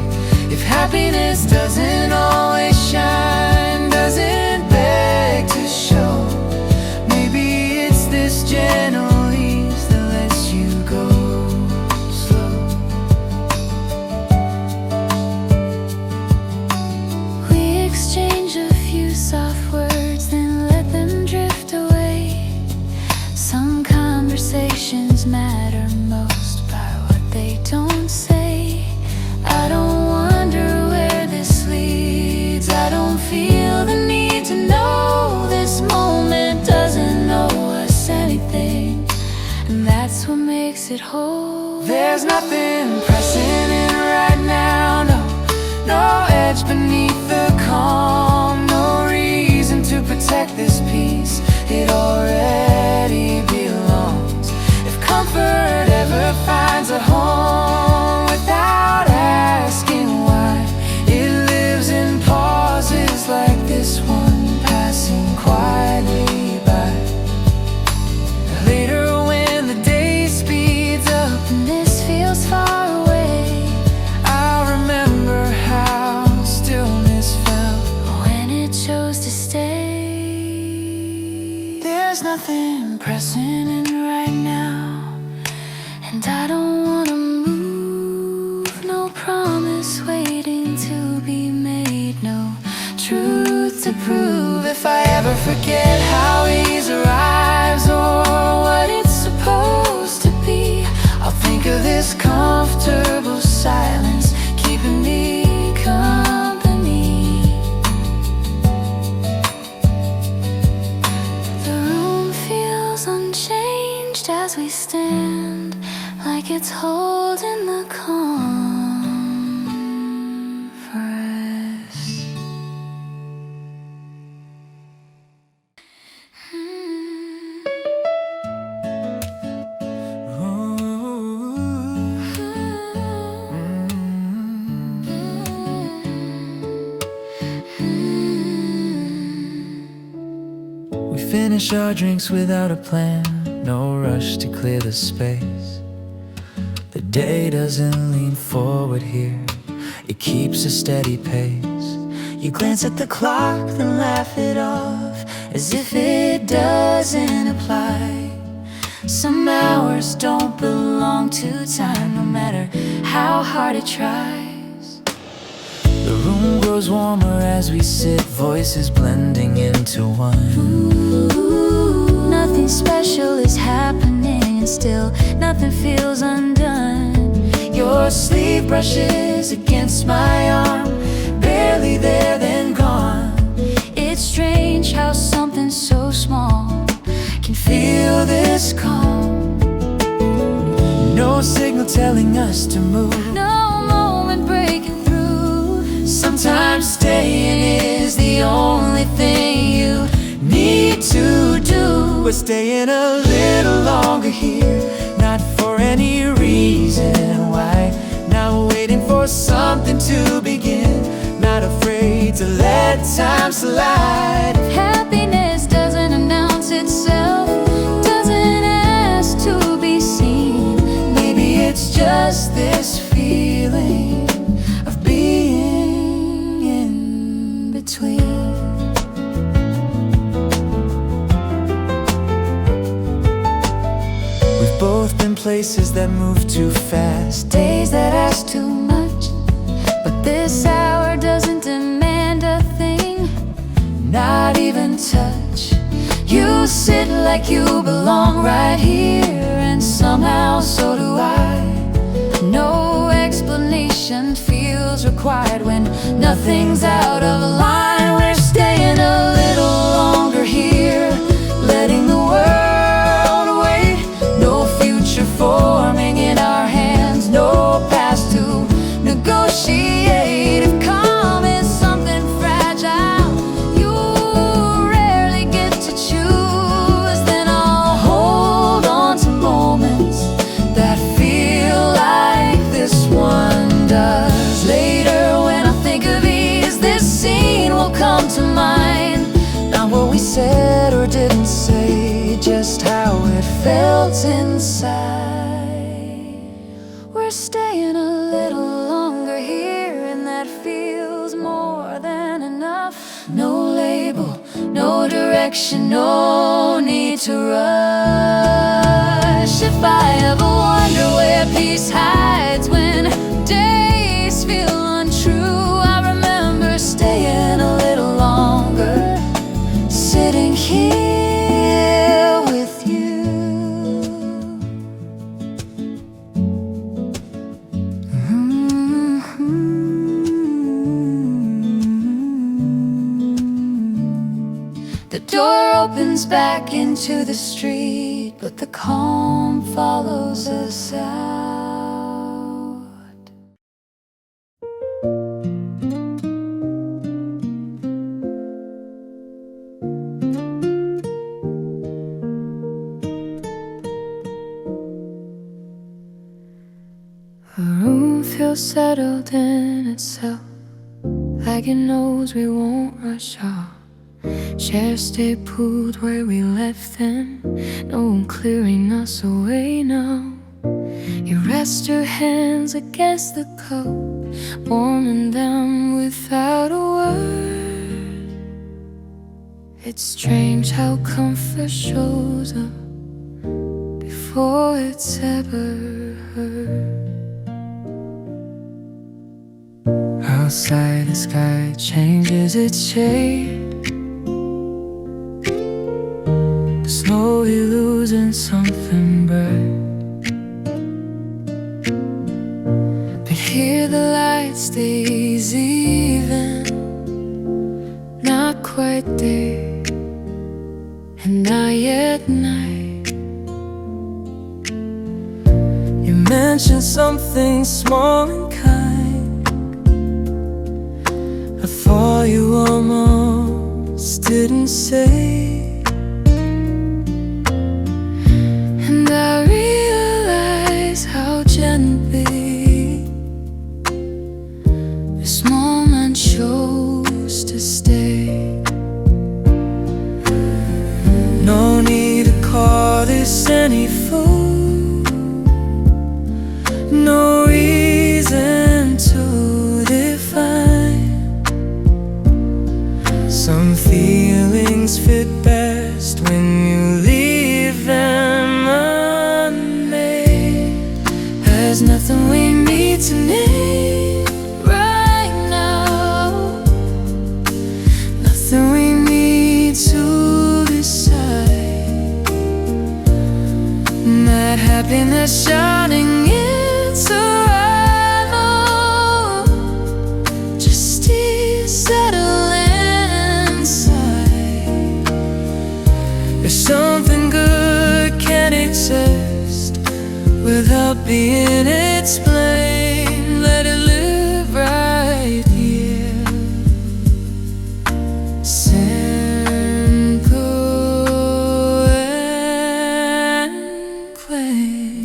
If happiness doesn't always shine, doesn't beg to show, maybe it's this gentle ease that lets you go slow. We exchange a few soft words, then let them drift away. Some conversations matter most by what they don't say. I don't wonder where this leads, I don't feel the need to know. This moment doesn't owe us anything, and that's what makes it whole. There's nothing pressing in right now, no, no edge beneath the calm, no reason to protect this peace, it already belongs. If comfort ever finds a home without asking why, it lives in pauses like this one, passing quietly by. Later when the day speeds up And this feels far away, I'll remember how stillness felt. when it chose to stay. There's nothing Pressing in right now, and I don't wanna move. No promise waiting to be made, no truth to prove. if I ever forget how ease arrives or what it's supposed to be, I'll think of this comfortable silence keeping me company. The room feels unchanged as we stand, like it's holding the calm for us. We finish our drinks without a plan, no rush to clear the space. The day doesn't lean forward here, it keeps a steady pace. You glance at the clock, then laugh it off, as if it doesn't apply. Some hours don't belong to time, no matter how hard it tries. The room grows warmer as we sit, voices blending into one. Ooh, nothing special is happening, and still nothing feels undone. Your sleeve brushes against my arm, barely there then gone. It's strange how something so small can feel this calm. No signal telling us to move, No moment breaking through. sometimes staying is the only thing you need to do. We're staying a little longer here, not for any reason why. Not waiting for something to begin, not afraid to let time slide. Happiness doesn't announce itself, doesn't ask to be seen. Maybe it's just this feeling of being in between. We've both been places that move too fast, Days that ask too much, but this hour doesn't demand a thing. not even touch. You sit like you belong right here, and somehow so do I. No explanation feels required when nothing's out of line. We're staying a little longer here, letting the world wait. No future forming in our hands, no past to negotiate. If calm is something fragile you rarely get to choose, then I'll hold on to moments that feel like this one does. Later when I think of ease, this scene will come to mind. Not what we said or didn't say, just how it felt inside. We're staying a little longer here, and that feels more than enough. No label, no direction, no need to rush. If I ever wonder where peace hides when days feel untrue, I remember staying a little longer, sitting here with you. The door opens back into the street, but the calm follows us out. The room feels settled in itself, like it knows we won't rush off. Chairs stay put where we left them, no one clearing us away now. You rest your hands against the cup, warming them without a word. It's strange how comfort shows up before it's ever heard. Outside the sky changes its shade, the snow is losing something bright. But here the light stays even, not quite day and not yet night. You mentioned something small and kind, I thought you almost didn't say. And I realize how gently this moment chose to stay. No need to call this any fool, no reason to define. Some feelings fit best when you leave them unmade. There's nothing we need to name right now, nothing we need to decide. That happiness shining into rival, just settle inside. If something good can exist without being explained, let it live right here. Simple and plain.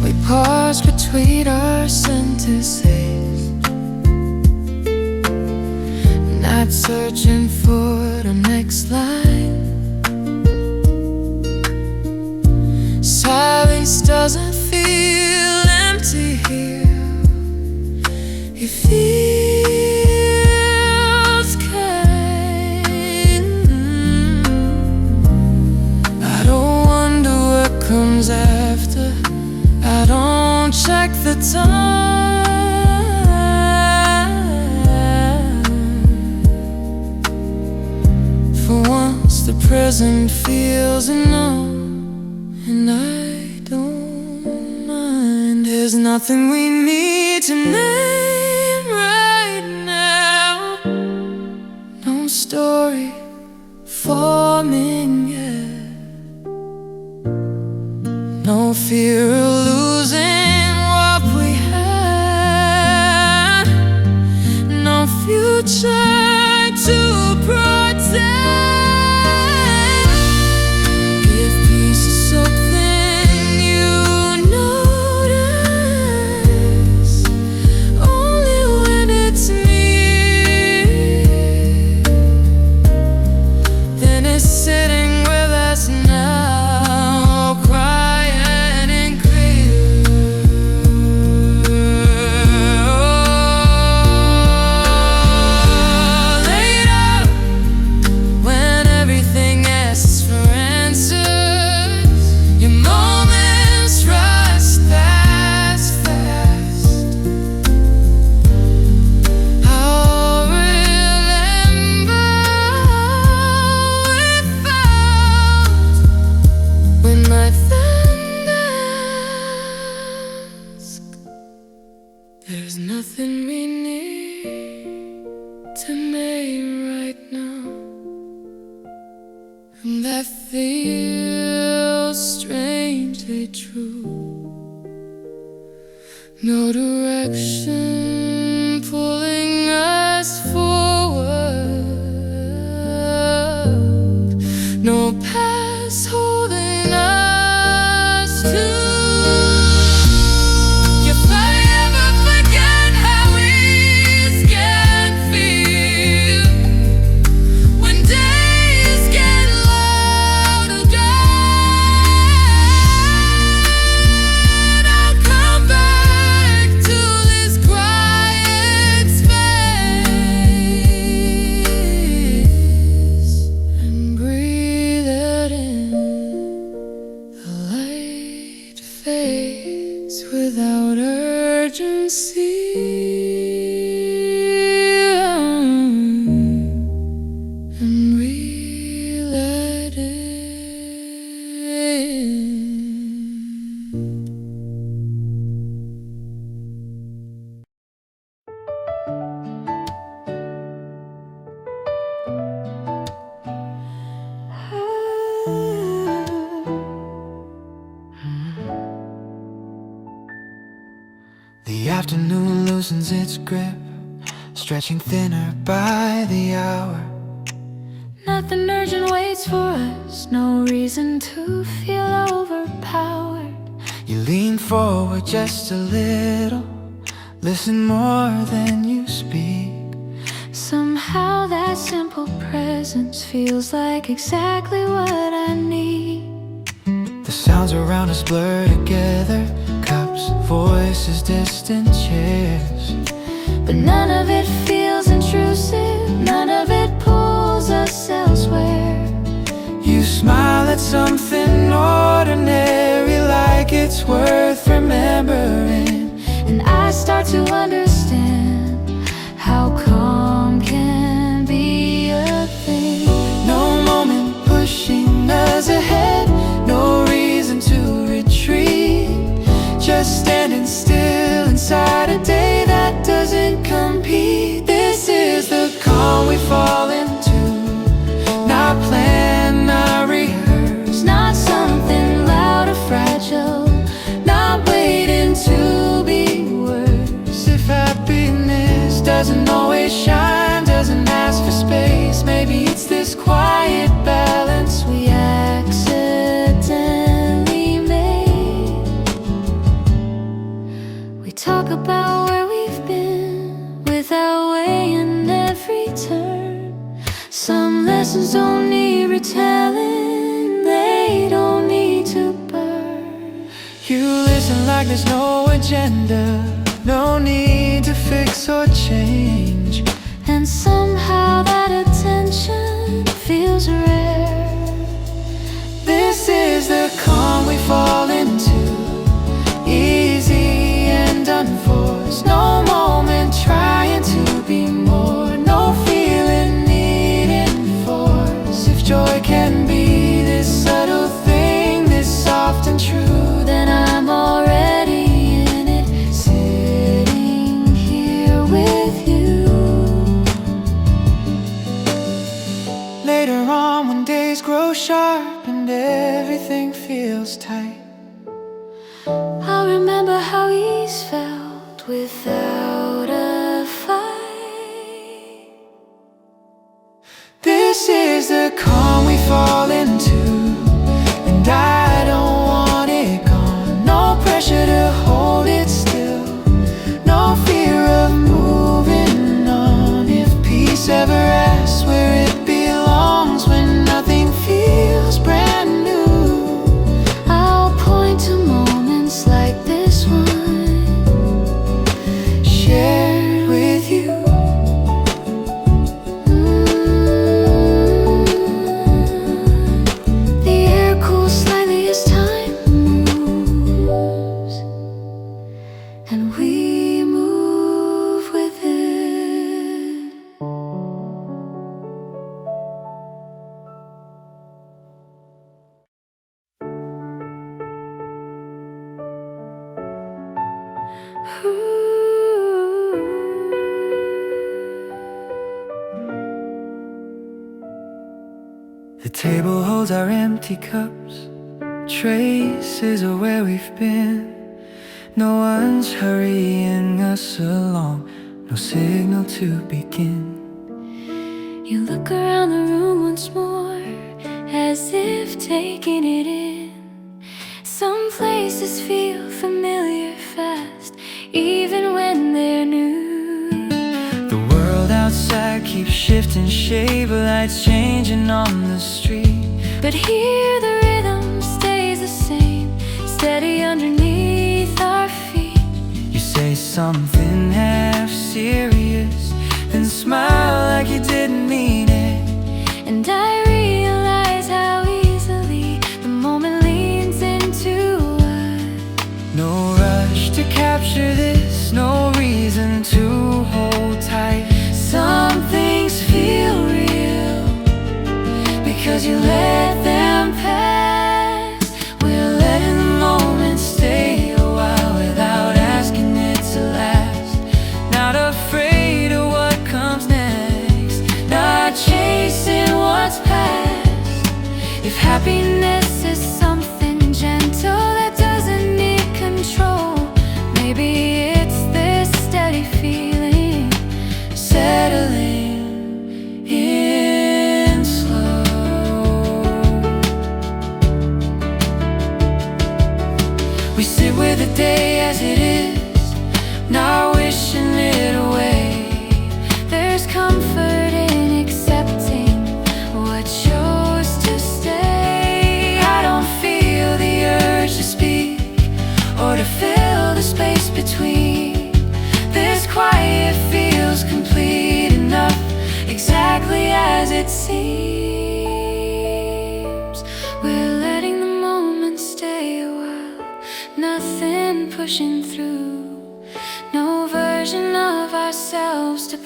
We pause between our sentences, not searching for the next line. Silence doesn't feel empty here, it feels kind. I don't wonder what comes after, I don't check the time. For once the present feels enough, and I don't mind. There's nothing we need to name right now, no story forming yet, no fear of losing what we had, no future to protect. If peace is something you notice only when it's near, then it's sitting with us now, quiet and clear. Laid out when everything asks for answers, your moments rush fast, fast. I'll remember how it felt when my friend asked. There's nothing we need to name right now, and that feels strangely true. No direction pulling us forward, no past holding us to. If I ever forget how it can feel when days get loud again, I'll come back to this quiet space and breathe it in. The light fades without urgency, and we let it in. The afternoon loosens its grip, stretching thinner by the hour. Nothing urgent waits for us, no reason to feel overpowered. You lean forward just a little, listen more than you speak. Somehow that simple presence feels like exactly what I need. The sounds around us blur together, cups teacups, voices, distant cheers. But none of it feels intrusive, none of it pulls us elsewhere. You smile at something ordinary, like it's worth remembering. And I start to understand how calm can be a thing. No moment pushing us ahead, no reason to retreat. Just standing still inside a day that doesn't compete. This is the calm we fall into, not planned, not rehearsed, Not something loud or fragile, not waiting to be worse. if happiness doesn't always shine, doesn't ask for space. Maybe it's this quiet balance We accidentally made. We talk about where we've been without weighing every turn. Some lessons don't need retelling, they don't need to burn. You listen like there's no agenda, no need to fix or change. And somehow that attention feels rare. This is the calm we fall into, easy and unforced. No moment trying to be more, no feeling needing force. If joy can be this subtle thing, this soft and true, Then I'm already in it, sitting here with you. later on when days grow sharp and everything feels tight, I'll remember how ease felt without a fight. this is the calm we fall into, and I don't want it gone. No pressure to hold it still, no fear of moving on. If peace ever asks where it belongs, when nothing feels brand new, I'll point to moments like this one, shared with you. The air cools slightly as time moves, and we move with it. The table holds our empty cups, traces of where we've been. No one's hurrying us along, no signal to begin. You look around the room once more, as if taking it in. Some places feel familiar fast, even when they're new. The world outside keeps shifting shape, lights changing on the street. But here the rhythm stays the same, steady underneath our feet. You say something half serious, then smile like you didn't mean it. And I realize how easily the moment leans into us. No rush to capture this, no reason to hold tight. Some things feel real because you let them pass. We're letting the moment stay a while without asking it to last. Not afraid of what comes next, Not chasing what's past. if Happiness is something gentle that doesn't need control. Maybe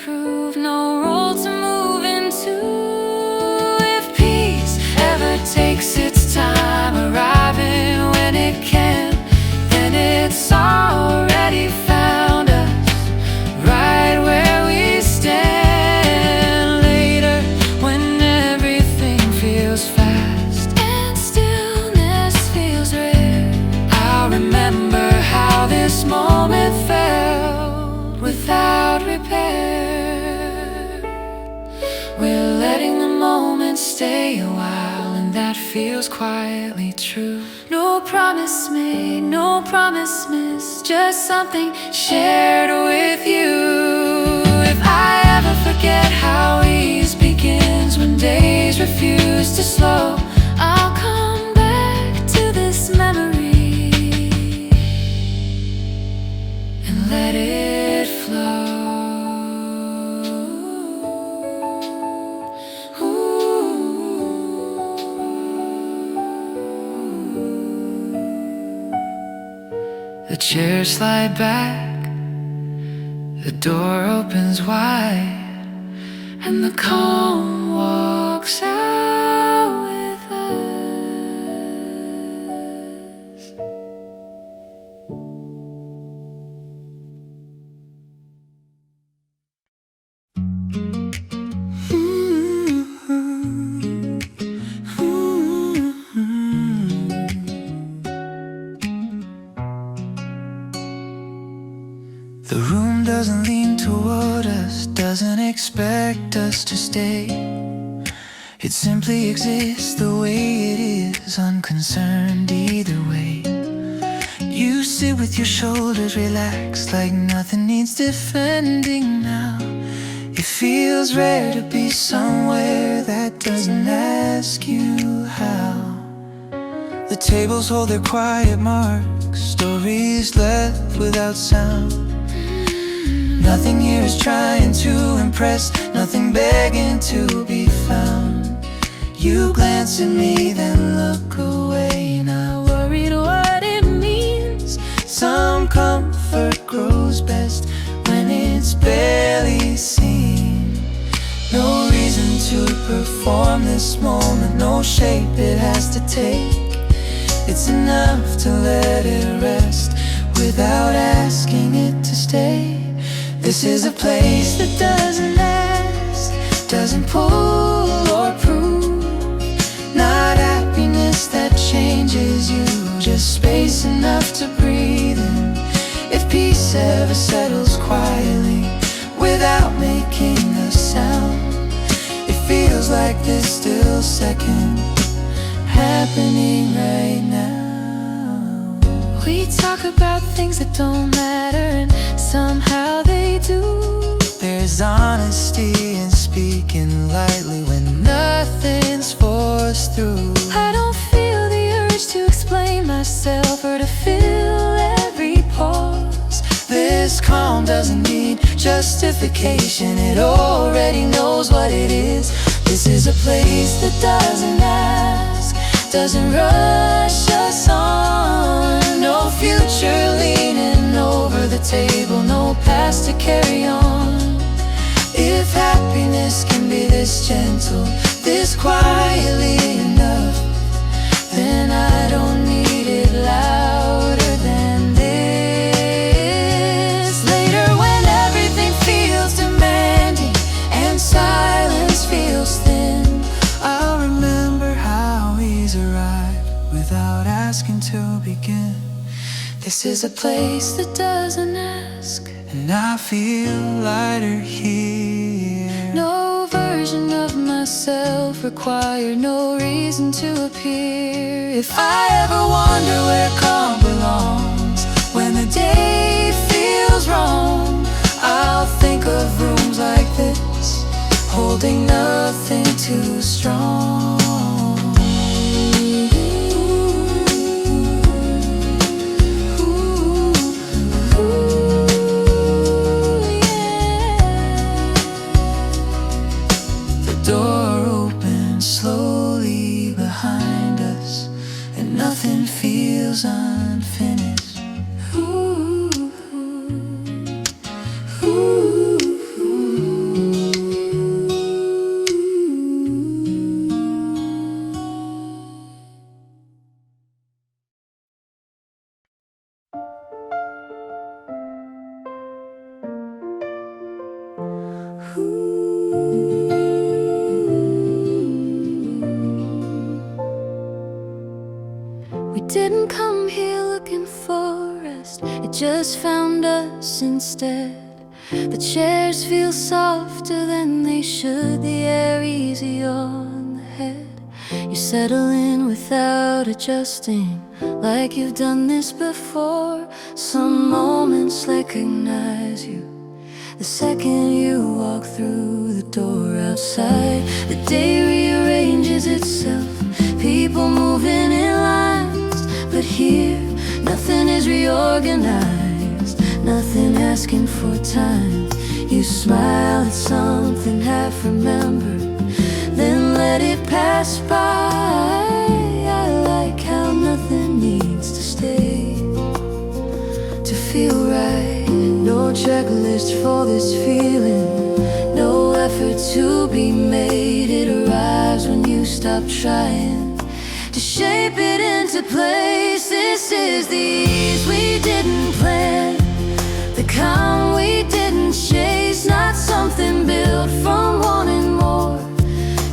prove, no role to move into. If peace ever takes its time arriving when it can, then it's already found us right where we stand. Later, when everything feels fast and stillness feels rare, I'll remember how this moment felt without repair. We're letting the moment stay a while, and that feels quietly true. No promise made, no promise missed, just something shared with you. If I ever forget how ease begins when days refuse to slow, I'll come back to this memory and let it flow. The chairs slide back, the door opens wide, and the calm walks out with us. The room doesn't lean toward us, doesn't expect us to stay. It simply exists the way it is, unconcerned either way. You sit with your shoulders relaxed, like nothing needs defending now. It feels rare to be somewhere that doesn't ask you how. The tables hold their quiet marks, stories left without sound. Nothing here is trying to impress, nothing begging to be found. You glance at me, then look away, not worried what it means. Some comfort grows best when it's barely seen. No reason to perform this moment, no shape it has to take. It's enough to let it rest without asking it to stay. This is a place that doesn't ask, doesn't pull or prove. Not happiness that changes you, just space enough to breathe in. If peace ever settles quietly without making a sound, it feels like this still second happening right now. We talk about things that don't matter, and somehow they do. There's honesty in speaking lightly when nothing's forced through. I don't feel the urge to explain myself or to fill every pause. This calm doesn't need justification, it already knows what it is. This is a place that doesn't ask, doesn't rush us on. No future leaning over the table, no past to carry on. If happiness can be this gentle, this quietly enough, then I don't need it louder than this. Later when everything feels demanding and silence feels thin, I'll remember how he's arrived without asking to begin. This is a place that doesn't ask, and I feel lighter here. No version of myself required, no reason to appear. If I ever wonder where calm belongs, when the day feels wrong, I'll think of rooms like this, holding nothing too strong. Unfinished. We didn't come here looking for rest, it just found us instead. The chairs feel softer than they should, the air easy on the head. You settle in without adjusting, like you've done this before. Some moments recognize you the second you walk through the door outside. The day rearranges itself, people moving in lines, but here nothing is reorganized, nothing asking for time. You smile at something half remembered, then let it pass by. I like how nothing needs to stay to feel right. No checklist for this feeling, no effort to be made. It arrives when you stop trying to shape it into place. This is the ease we didn't plan, the calm we didn't chase, not something built from wanting more,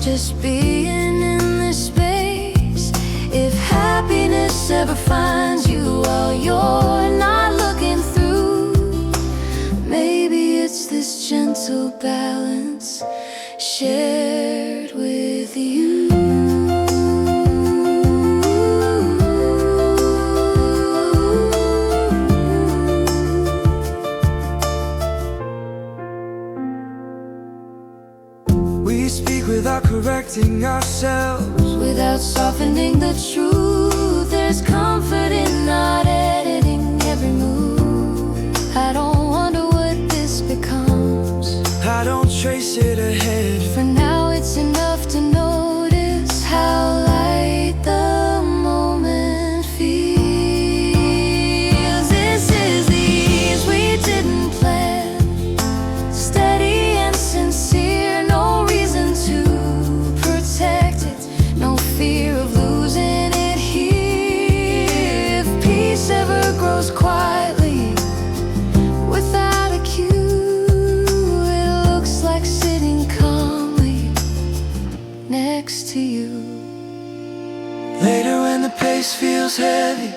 just being in this space. If happiness ever finds you while you're not looking through, maybe it's this gentle balance shared with you. We speak without correcting ourselves, Without softening the truth, there's comfort in not editing every move. I don't wonder what this becomes. I don't trace it ahead. For now it's enough to notice how light the moment feels. This is the ease we didn't plan, steady and sincere, no reason to protect it, no fear of losing it here. If peace ever grows quietly without a cue, it looks like sitting calmly next to you. Later when the pace feels heavy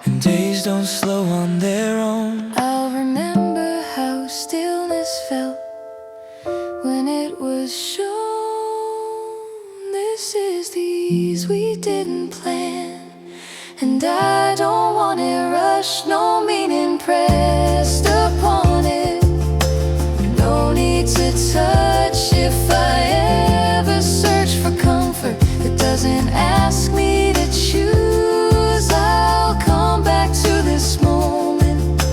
and days don't slow on their own, I'll remember how stillness felt when it was shown. This is the ease we didn't plan, and I don't want it rushed, no meaning pressed upon it. No need to touch if I ever search for comfort that doesn't ask me to choose. I'll come back to this moment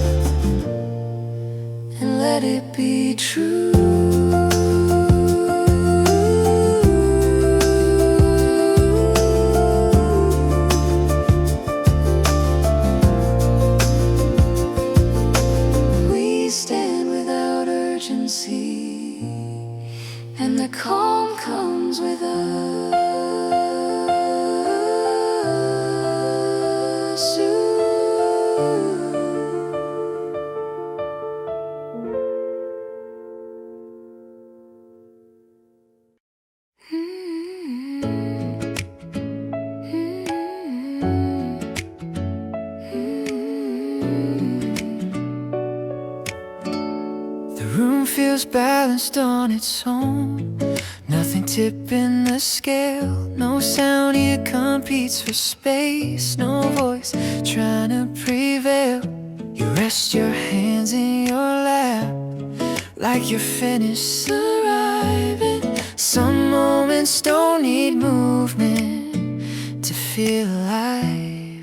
and let it be true. We stand without urgency, and the calm comes with us. the room feels balanced on its own. Nothing tipping the scale, no sound here competes for space, no voice trying to prevail. You rest your hands in your lap like you're finished surviving. Some moments don't need movement to feel alive.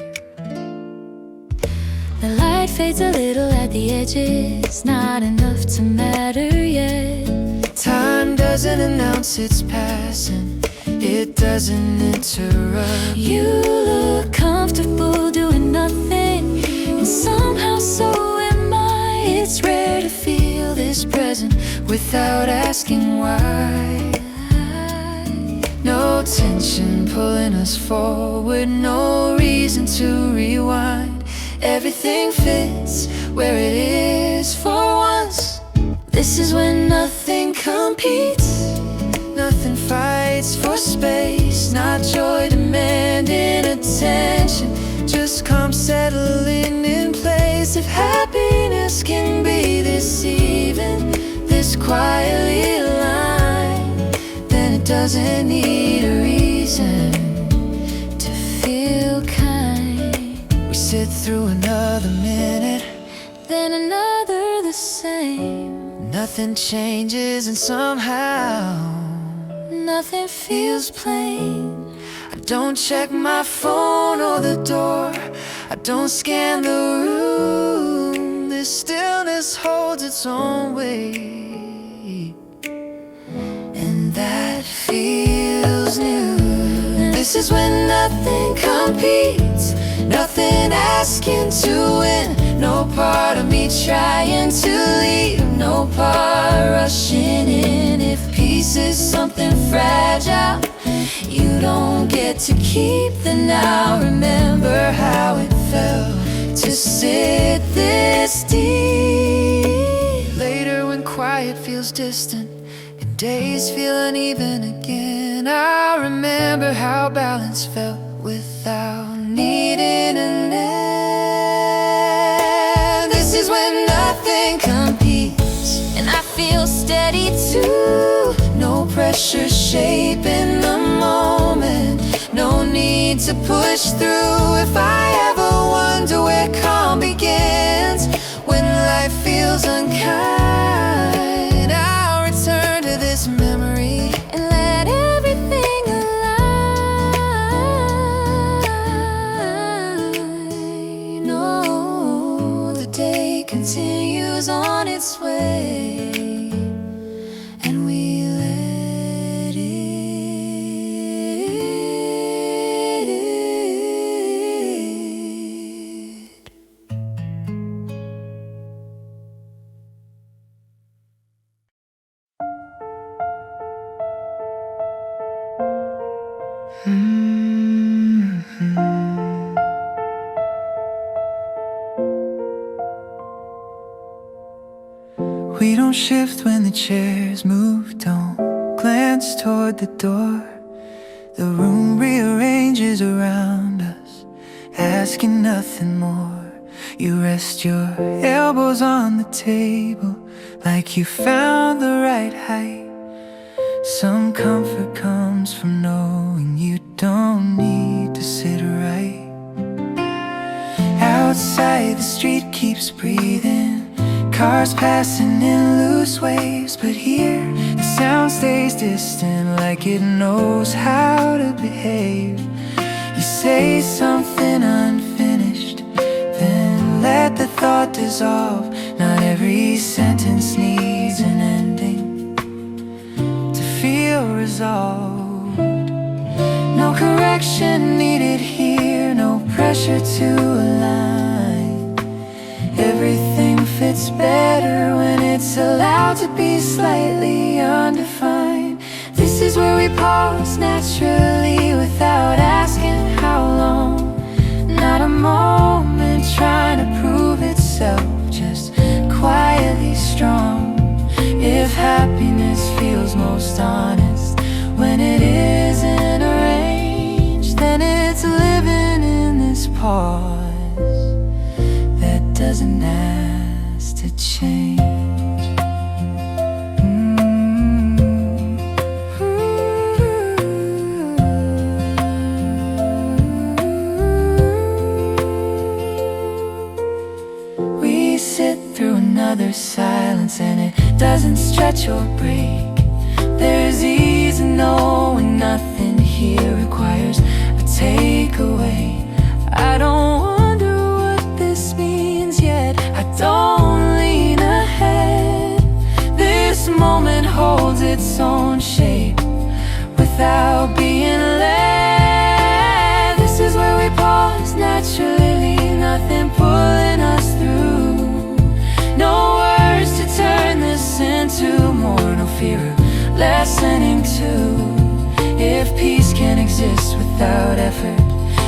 The light fades a little at the edges, not enough to matter yet. Time doesn't announce its passing, it doesn't interrupt. You look comfortable doing nothing, and somehow so am I. It's rare to feel this present without asking why. No tension pulling us forward, no reason to rewind. Everything fits where it is for once. This is when nothing comes competes. Nothing fights for space, not joy demanding attention. Just calm settling in place. If happiness can be this even, this quietly aligned, then it doesn't need a reason to feel kind. We sit through another minute, then another the same. nothing changes and somehow Nothing feels plain. I don't check my phone or the door, I don't scan the room. This stillness holds its own weight, and that feels new. This is when nothing competes, nothing asking to win. No part of me trying to leave, no part rushing in. If peace is something fragile you don't get to keep, then now remember how it felt to sit this deep. Later when quiet feels distant and days feel uneven again, I remember how balance felt without needing an end. This is when nothing competes And I feel steady too. no pressure shaping the moment, no need to push through. If I ever wonder where calm begins, when life feels unkind, I'll return to this memory And let everything align. No, the day continues on its way, and we let it. We don't shift when the chairs move, don't glance toward the door. The room rearranges around us, asking nothing more. You rest your elbows on the table like you found the right height. Some comfort comes from knowing you don't need to sit right. Outside the street keeps breathing, cars passing in loose waves, but here the sound stays distant like it knows how to behave. You say something unfinished, then let the thought dissolve. Not every sentence needs an ending to feel resolved. No correction needed here, no pressure to align. Everything fits better when it's allowed to be slightly undefined. This is where we pause naturally without asking how long. Not a moment trying to prove itself, just quietly strong. If happiness feels most honest when it isn't arranged, then it's living in this pause that doesn't ask to change. We sit through another silence and it doesn't stretch or break. There's ease in knowing nothing here requires a takeaway. I don't wonder what this means yet, I don't lean ahead. This moment holds its own shape without being led. This is where we pause naturally, nothing pulling us through. No words to turn this into more, no fear of lessening to. If peace can exist without effort,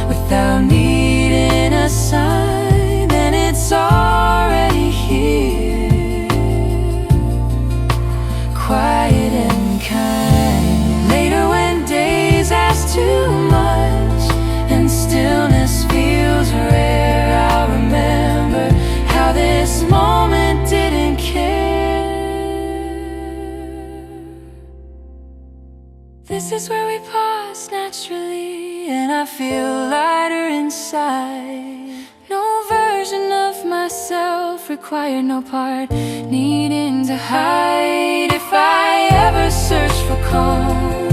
without needing a sign, then it's already here. Quiet places where we pause naturally, and I feel lighter inside. No version of myself required, no part needing to hide. If I ever search for calm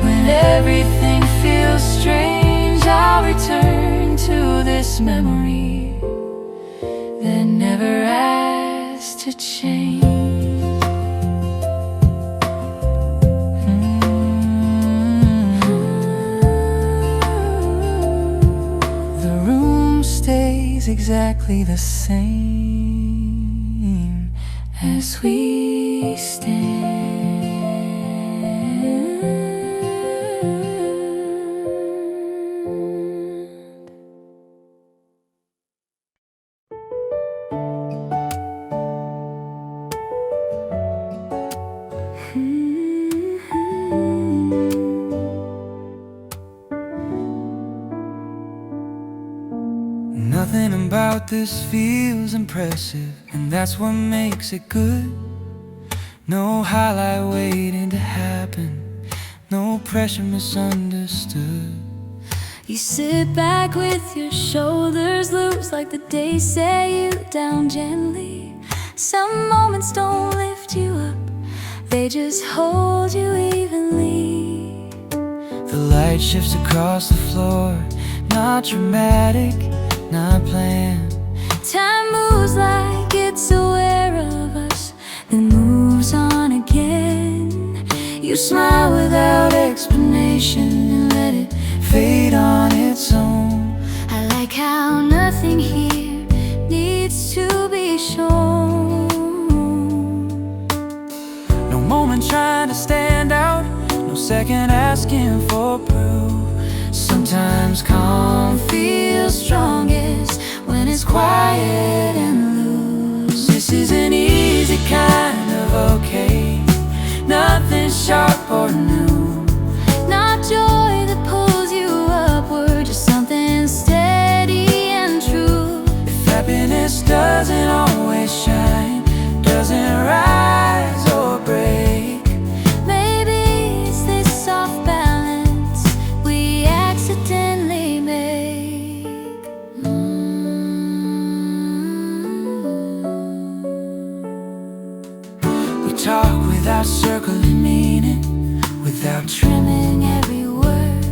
when everything feels strange, I'll return to this memory that never asked to change. Exactly the same as we stand. Nothing about this feels impressive, and that's what makes it good. No highlight waiting to happen, no pressure misunderstood. You sit back with your shoulders loose, like the day set you down gently. Some moments don't lift you up, they just hold you evenly. The light shifts across the floor, not dramatic, not planned. Time moves like it's aware of us, then moves on again. You smile without explanation and let it fade on its own. I like how nothing here needs to be shown. No moment trying to stand out, no second asking for proof. Sometimes calm feels strongest when it's quiet and loose. This is an easy kind of okay, nothing sharp or new. Not joy that pulls you upward, just something steady and true. If happiness doesn't always shine, doesn't rise or break, maybe it's this soft balance we accidentally make. We talk without circling meaning, without Trimming every word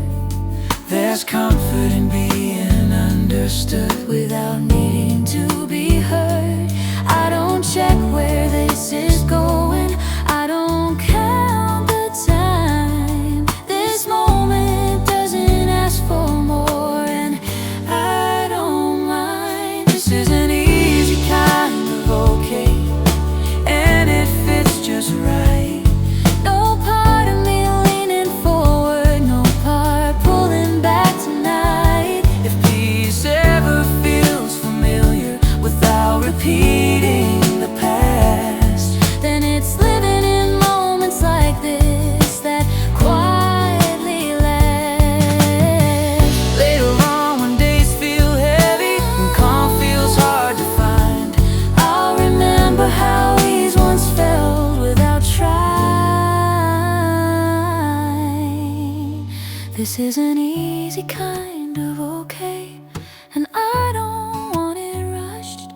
There's comfort in being understood without needing to be heard. I don't check where this is going, I don't count the time. This moment doesn't ask for more, and I don't mind. This is an easy kind of okay, and it fits just right. No part of me leaning forward, no part pulling back tonight. If peace ever feels familiar without repeating the past, Then it's living in moments like this that quietly last. later on when days feel heavy and calm feels hard to find, I'll remember how ease once felt without trying. This is an easy kind of okay, and I don't want it rushed.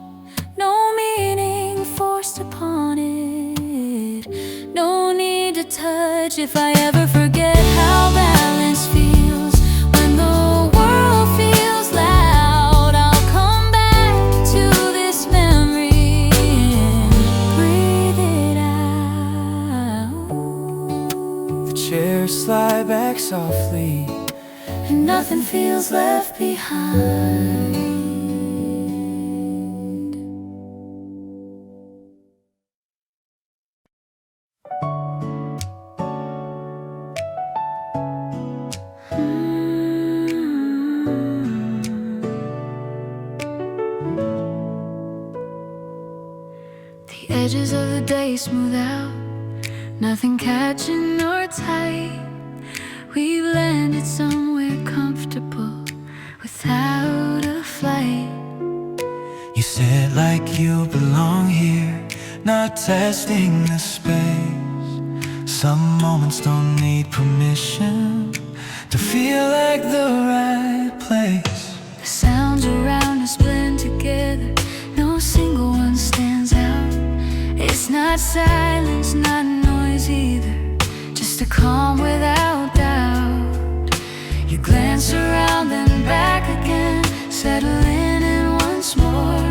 No meaning forced upon it, no need to touch. If I ever forget how balance feels when the world feels loud, I'll come back to this memory and breathe it out. the chairs slide back softly, And nothing feels left behind. The edges of the day smooth out, nothing catching or tight. We've landed somewhere comfortable without a flight. you sit like you belong here, not testing the space. Some moments don't need permission to feel like the right place. The sounds around us blend together, no single one stands out. It's not silence, not noise either, just a calm without doubt. You glance around then back again, settling in once more.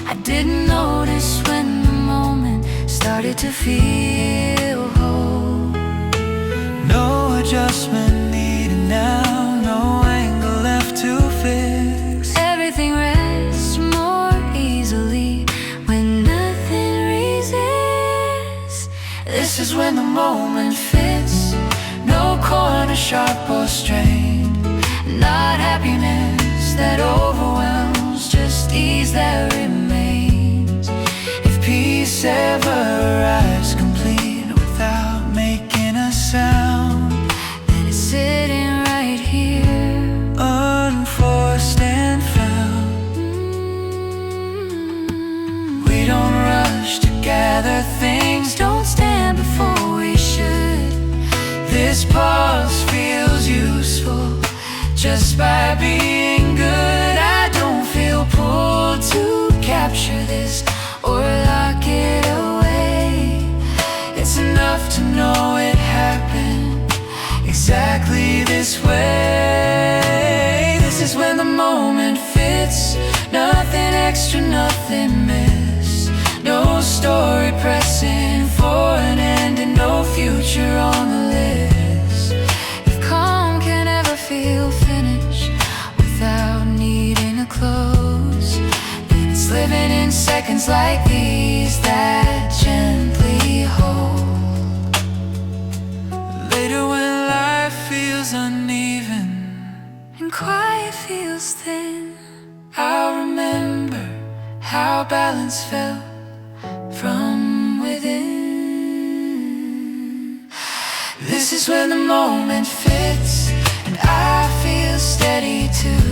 I didn't notice when the moment started to feel whole. No adjustment needed now, no angle left to fix. Everything rests more easily when nothing resists. This is when the moment fits, no corner sharp or strained. Not happiness that overwhelms, just ease that remains. If peace ever arrives complete without making a sound, Then it's sitting right here, unforced and found. We don't rush to gather things, don't stand before we should. this pause feels useful just by being good. I don't feel pulled to capture this or lock it away. It's enough to know it happened exactly this way. This is when the moment fits, nothing extra, nothing missed. No story pressing for an end and no future on the list. If calm can ever feel finished without needing a close, then it's living in seconds like these that gently hold. Later when life feels uneven And quiet feels thin, I'll remember how balance felt from within. This is when the moment fits and I feel steady too.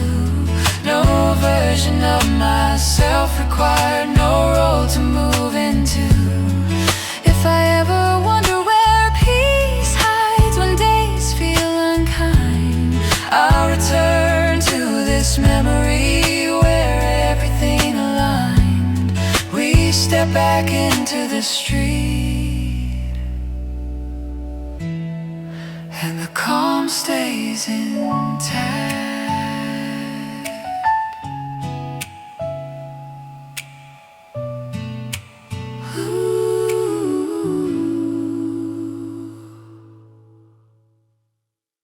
No version of myself required, no role to move into. if I ever wonder where peace hides when days feel unkind, I'll return to this memory where everything aligned. We step back into the street and the calm stays intact.